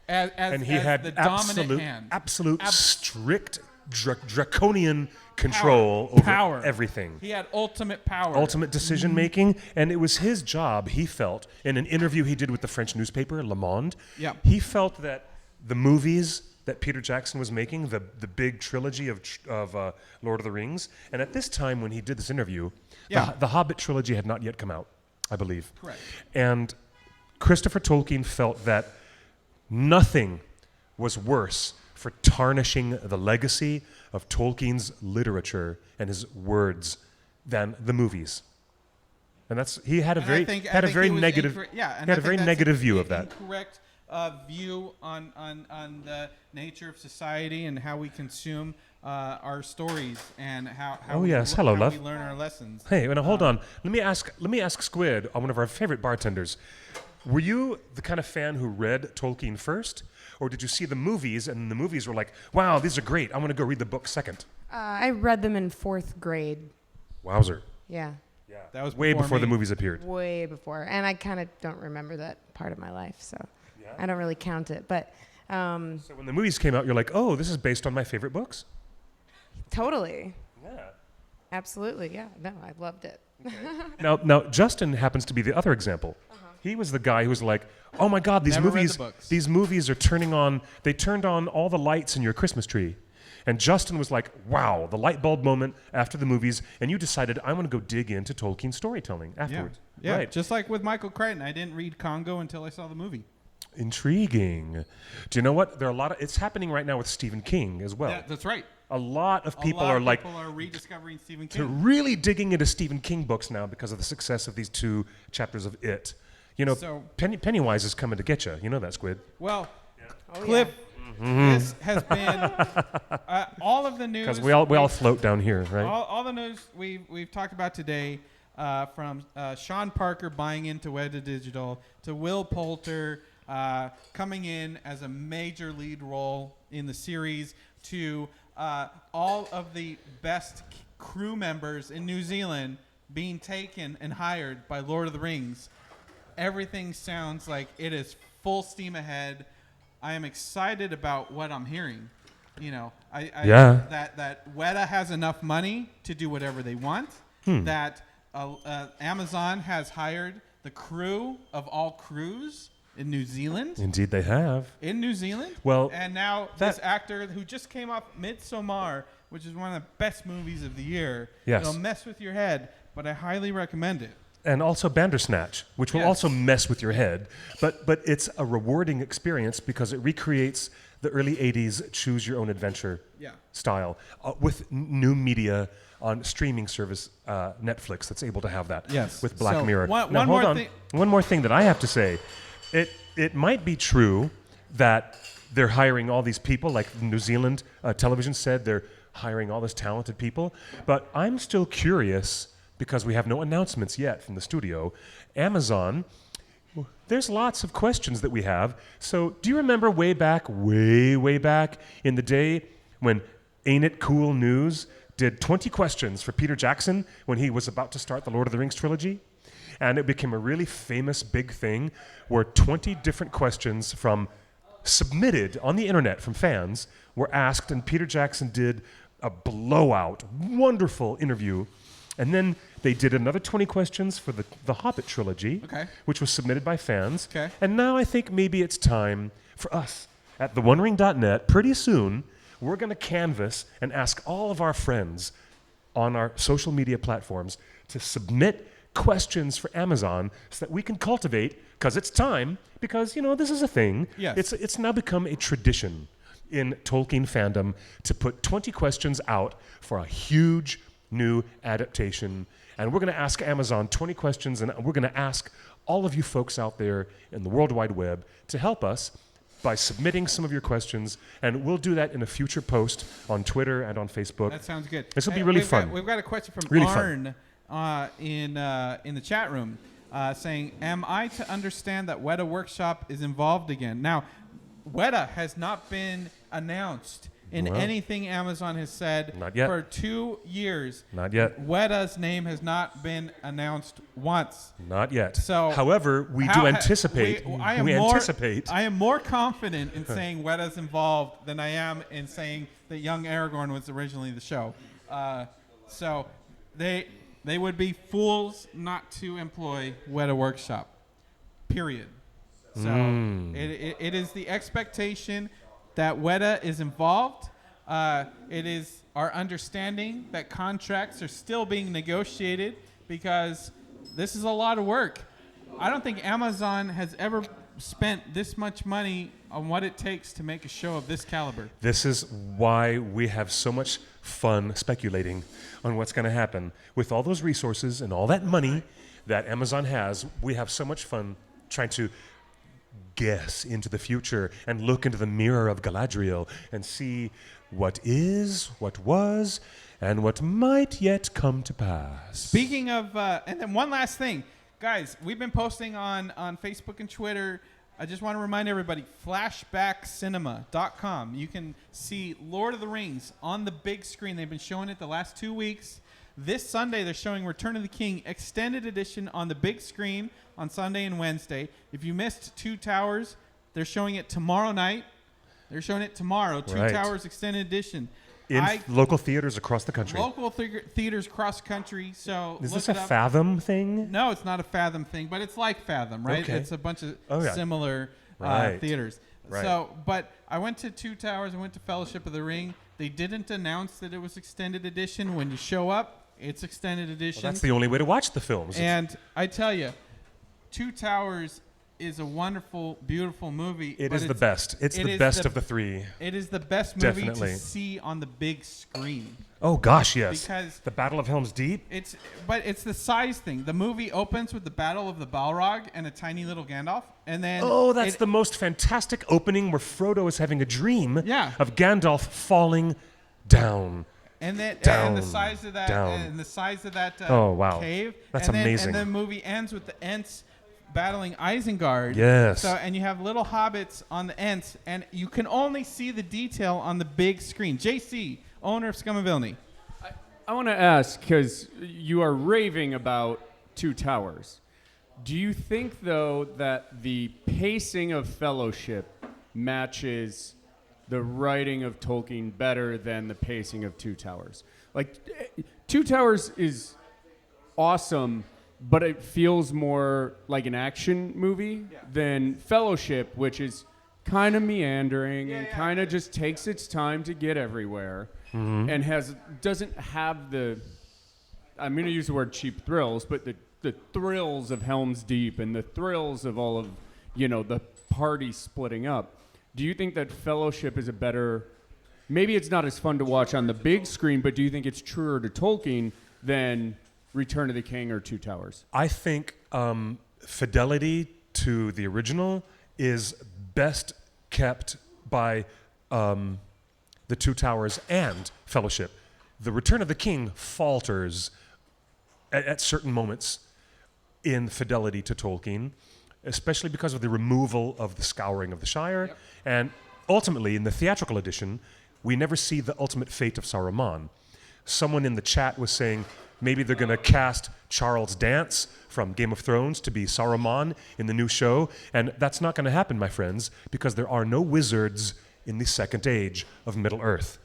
And he as had the dominant hand. absolute strict draconian control over everything. He had ultimate power. Ultimate decision making, and it was his job, he felt, in an interview he did with the French newspaper Le Monde, Yep. he felt that the movies that Peter Jackson was making, the big trilogy of Lord of the Rings, and at this time when he did this interview, Yeah. the Hobbit trilogy had not yet come out, I believe. Correct. And Christopher Tolkien felt that nothing was worse for tarnishing the legacy of Tolkien's literature and his words than the movies. And he had a very negative view of that. Incorrect view on the nature of society and how we consume our stories and how we learn our lessons. Hey, now hold on. Let me ask Squid, one of our favorite bartenders. Were you the kind of fan who read Tolkien first, or did you see the movies and the movies were like, wow, these are great, I'm going to go read the book second? I read them in 4th grade. Wowzer. Yeah. Yeah. That was way before me. the movies appeared. Way before. And I kind of don't remember that part of my life, so Yeah. I don't really count it. But So when the movies came out, you're like, oh, this is based on my favorite books? totally. Yeah. Absolutely, yeah. No, I loved it. Now, Justin happens to be the other example. He was the guy who was like, oh my God, Never read the books. these movies are they turned on all the lights in your Christmas tree. And Justin was like, wow, the light bulb moment after the movies, and you decided, I want to go dig into Tolkien storytelling afterwards. Yeah, Right. just like with Michael Crichton. I didn't read Congo until I saw the movie. Intriguing. Do you know what? There are it's happening right now with Stephen King as well. Yeah, that's right. A lot of people are rediscovering Stephen they're King. really digging into Stephen King books now because of the success of these 2 chapters of It. You know, So- Pennywise is coming to get you. You know that, Squid. Well, Oh, Cliff, Mm-hmm. this has been all of the news. Because we all float down here, right? all the news we've talked about today, from Sean Parker buying into Weta Digital to Will Poulter coming in as a major lead role in the series to all of the best crew members in New Zealand being taken and hired by Lord of the Rings. Everything sounds like it is full steam ahead. I am excited about what I'm hearing. You know, that Weta has enough money to do whatever they want. That Amazon has hired the crew of all crews in New Zealand. Indeed, they have. In New Zealand. Well, and now this actor who just came off Midsommar, which is one of the best movies of the year. Yes. It'll mess with your head, but I highly recommend it. And also Bandersnatch, which will also mess with your head. But it's a rewarding experience because it recreates the early 80s choose your own adventure style with new media on streaming service Netflix that's able to have that with Black Mirror. One more thing that I have to say. It might be true that they're hiring all these people, like New Zealand television said they're hiring all this talented people, but I'm still curious because we have no announcements yet from the studio. Amazon, there's lots of questions that we have. So do you remember way back in the day when Ain't It Cool News did 20 questions for Peter Jackson when he was about to start the Lord of the Rings trilogy? And it became a really famous big thing where 20 different questions submitted on the internet from fans were asked, and Peter Jackson did a blowout, wonderful interview And then they did another 20 questions for the Hobbit trilogy, Okay. which was submitted by fans. Okay. And now I think maybe it's time for us at theonering.net, pretty soon, we're going to canvass and ask all of our friends on our social media platforms to submit questions for Amazon so that we can cultivate, because it's time, because, this is a thing. Yes. It's now become a tradition in Tolkien fandom to put 20 questions out for a huge new adaptation. And we're going to ask Amazon 20 questions, and we're going to ask all of you folks out there in the World Wide Web to help us by submitting some of your questions, and we'll do that in a future post on Twitter and on Facebook. That sounds good. This will be really fun. We've got a question from Really Arn in the chat room saying, am I to understand that Weta Workshop is involved again? Now, Weta has not been announced in anything Amazon has said Not yet. for 2 years. Not yet. Weta's name has not been announced once. Not yet. So, however, we do anticipate. We anticipate. I am more confident in saying Weta's involved than I am in saying that young Aragorn was originally the show. So they would be fools not to employ Weta Workshop. Period. So it is the expectation that Weta is involved. It is our understanding that contracts are still being negotiated because this is a lot of work. I don't think Amazon has ever spent this much money on what it takes to make a show of this caliber. This is why we have so much fun speculating on what's going to happen. With all those resources and all that money that Amazon has, we have so much fun trying to guess into the future and look into the mirror of Galadriel and see what is, what was, and what might yet come to pass. Speaking of, and then one last thing. Guys, we've been posting on Facebook and Twitter. I just want to remind everybody, flashbackcinema.com. You can see Lord of the Rings on the big screen. They've been showing it the last 2 weeks. This Sunday, they're showing Return of the King Extended Edition on the big screen on Sunday and Wednesday. If you missed Two Towers, they're showing it tomorrow night. They're showing it tomorrow, Two Towers Extended Edition. In local theaters across the country. Local theaters across the country. So is look this a it up. Fathom thing? No, it's not a Fathom thing, but it's like Fathom, right? Okay. It's a bunch of yeah. similar theaters. Right. So, but I went to Two Towers. I went to Fellowship of the Ring. They didn't announce that it was extended edition. When you show up, it's extended edition. Well, that's the only way to watch the films. And I tell you, Two Towers is a wonderful, beautiful movie. It is the best. It's the best of the three. It is the best movie Definitely. to see on the big screen. Oh gosh, yes. Because the Battle of Helm's Deep. It's the size thing. The movie opens with the Battle of the Balrog and a tiny little Gandalf, and then that's the most fantastic opening where Frodo is having a dream of Gandalf falling down. And then down, and the size of that oh wow, cave. That's and then, amazing. And the movie ends with the Ents battling Isengard. Yes. So and you have little hobbits on the Ents, and you can only see the detail on the big screen. JC, owner of Scum and Villainy. I want to ask, because you are raving about Two Towers. Do you think, though, that the pacing of Fellowship matches the writing of Tolkien better than the pacing of Two Towers? Like, Two Towers is awesome, but it feels more like an action movie than Fellowship, which is kind of meandering and kind of just takes its time to get everywhere. Mm-hmm. And doesn't have the, I'm going to use the word cheap thrills, but the thrills of Helm's Deep and the thrills of all of, the party splitting up. Do you think that Fellowship is a better, maybe it's not as fun to watch on the big screen, but do you think it's truer to Tolkien than Return of the King or Two Towers? I think fidelity to the original is best kept by the Two Towers and Fellowship. The Return of the King falters at certain moments in fidelity to Tolkien, especially because of the removal of the Scouring of the Shire. Yep. And ultimately, in the theatrical edition, we never see the ultimate fate of Saruman. Someone in the chat was saying maybe they're going to cast Charles Dance from Game of Thrones to be Saruman in the new show. And that's not going to happen, my friends, because there are no wizards in the Second Age of Middle-earth.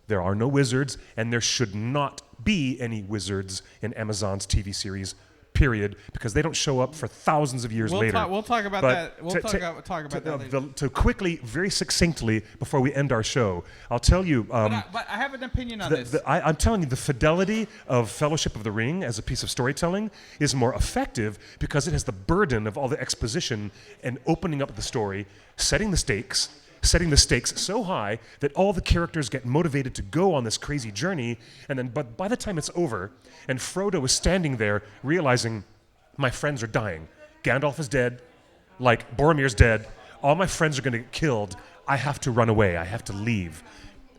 There are no wizards, and there should not be any wizards in Amazon's TV series, period, because they don't show up for thousands of years later. We'll talk about But that. We'll talk about that later. To quickly, very succinctly, before we end our show, I'll tell you. But I have an opinion on this. I'm telling you, the fidelity of Fellowship of the Ring as a piece of storytelling is more effective because it has the burden of all the exposition and opening up the story, setting the stakes so high that all the characters get motivated to go on this crazy journey, but by the time it's over, and Frodo is standing there realizing, my friends are dying. Gandalf is dead, like Boromir's dead, all my friends are going to get killed, I have to run away, I have to leave.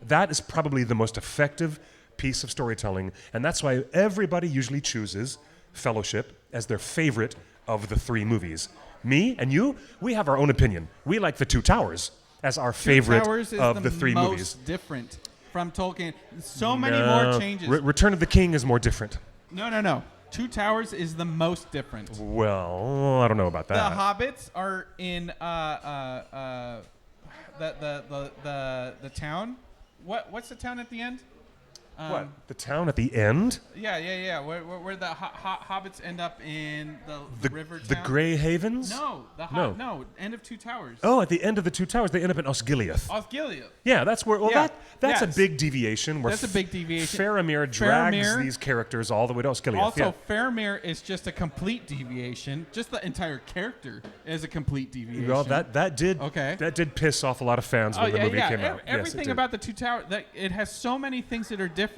That is probably the most effective piece of storytelling, and that's why everybody usually chooses Fellowship as their favorite of the 3 movies. Me and you, we have our own opinion. We like The Two Towers as our favorite of the 3 movies. Most different from Tolkien. So many more changes. Return of the King is more different. No. Two Towers is the most different. Well, I don't know about that. The hobbits are in the town. What's the town at the end? What? The town at the end? Yeah. Where the hobbits end up in the river town? The Grey Havens? No, No. End of Two Towers. Oh, at the end of the Two Towers, they end up in Osgiliath. Osgiliath. Yeah, that's where. Well, Yeah. that's Yes. a big deviation. Where That's a big deviation. Faramir drags Faramir- these characters all the way to Osgiliath. Also, yeah. Faramir is just a complete deviation. Just the entire character is a complete deviation. Well, that did piss off a lot of fans when the movie came out. Everything yes, it about the Two Towers, it has so many things that are different.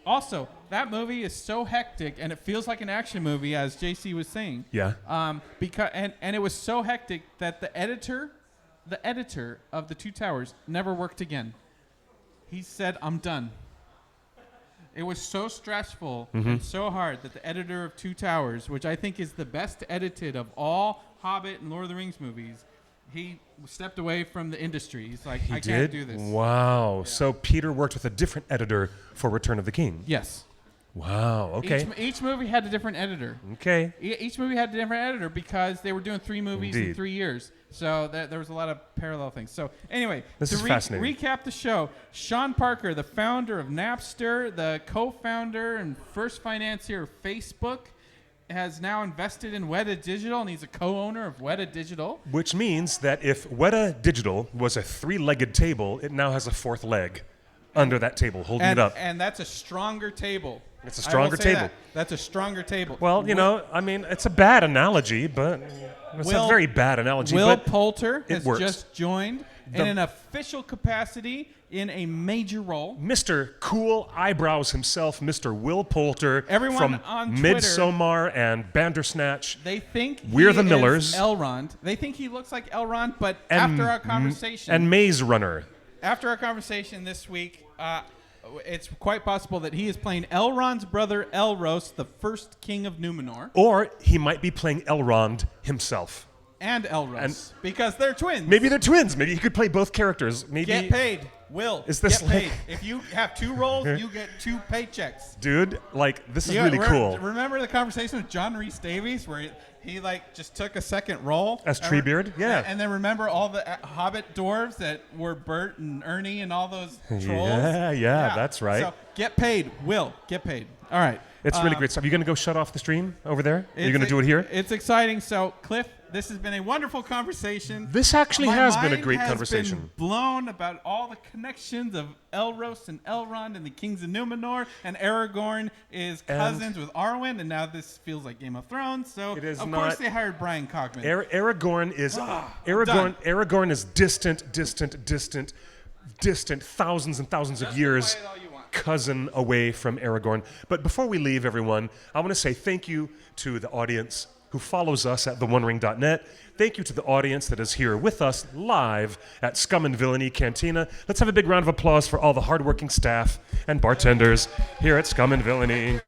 Also, that movie is so hectic, and it feels like an action movie, as JC was saying. Yeah. Because it was so hectic that the editor of the Two Towers never worked again. He said, "I'm done." It was so stressful and so hard that the editor of Two Towers, which I think is the best edited of all Hobbit and Lord of the Rings movies, he stepped away from the industry. He's like, I can't do this. Wow. Yeah. So Peter worked with a different editor for Return of the King. Yes. Wow. Okay. Each movie had a different editor. Okay. Each movie had a different editor because they were doing 3 movies in Indeed. 3 years. So there was a lot of parallel things. So anyway, this is fascinating. Recap the show. Sean Parker, the founder of Napster, the co-founder and first financier of Facebook, has now invested in Weta Digital, and he's a co-owner of Weta Digital. Which means that if Weta Digital was a 3-legged table, it now has a 4th leg under that table, holding it up. And that's a stronger table. It's a stronger table. That's a stronger table. Well, it's a bad analogy, but it's a very bad analogy. Will but Poulter has works. just joined in an official capacity in a major role. Mr. Cool Eyebrows himself, Mr. Will Poulter, Everyone from on Twitter, Midsommar and Bandersnatch. They think We're he the Millers. is Elrond. They think he looks like Elrond, but after our conversation and Maze Runner. After our conversation this week, it's quite possible that he is playing Elrond's brother Elros, the first king of Numenor. Or he might be playing Elrond himself. And Elros, because they're twins. Maybe they're twins. Maybe he could play both characters. Maybe Get paid. Will. Is this get paid. like- If you have 2 roles, you get 2 paychecks. Dude, this is really cool. Remember the conversation with John Rhys Davies where he just took a second role? As Treebeard? Yeah. And then remember all the Hobbit dwarves that were Bert and Ernie and all those trolls? Yeah, that's right. So get paid. Will. Get paid. All right. It's really great stuff. You going to go shut off the stream over there? Are you going to do it here? It's exciting. So, Cliff, this has been a wonderful conversation. This actually has been a mind great has conversation. Been blown about all the connections of Elros and Elrond and the Kings of Numenor, and Aragorn is cousins with Arwen, and now this feels like Game of Thrones. So, It is of not- course, they hired Brian Cockman. Aragorn is Aragorn is distant, thousands and thousands of years Justify it all you want. cousin away from Aragorn. But before we leave, everyone, I want to say thank you to the audience who follows us at theonering.net. Thank you to the audience that is here with us live at Scum and Villainy Cantina. Let's have a big round of applause for all the hardworking staff and bartenders here at Scum and Villainy.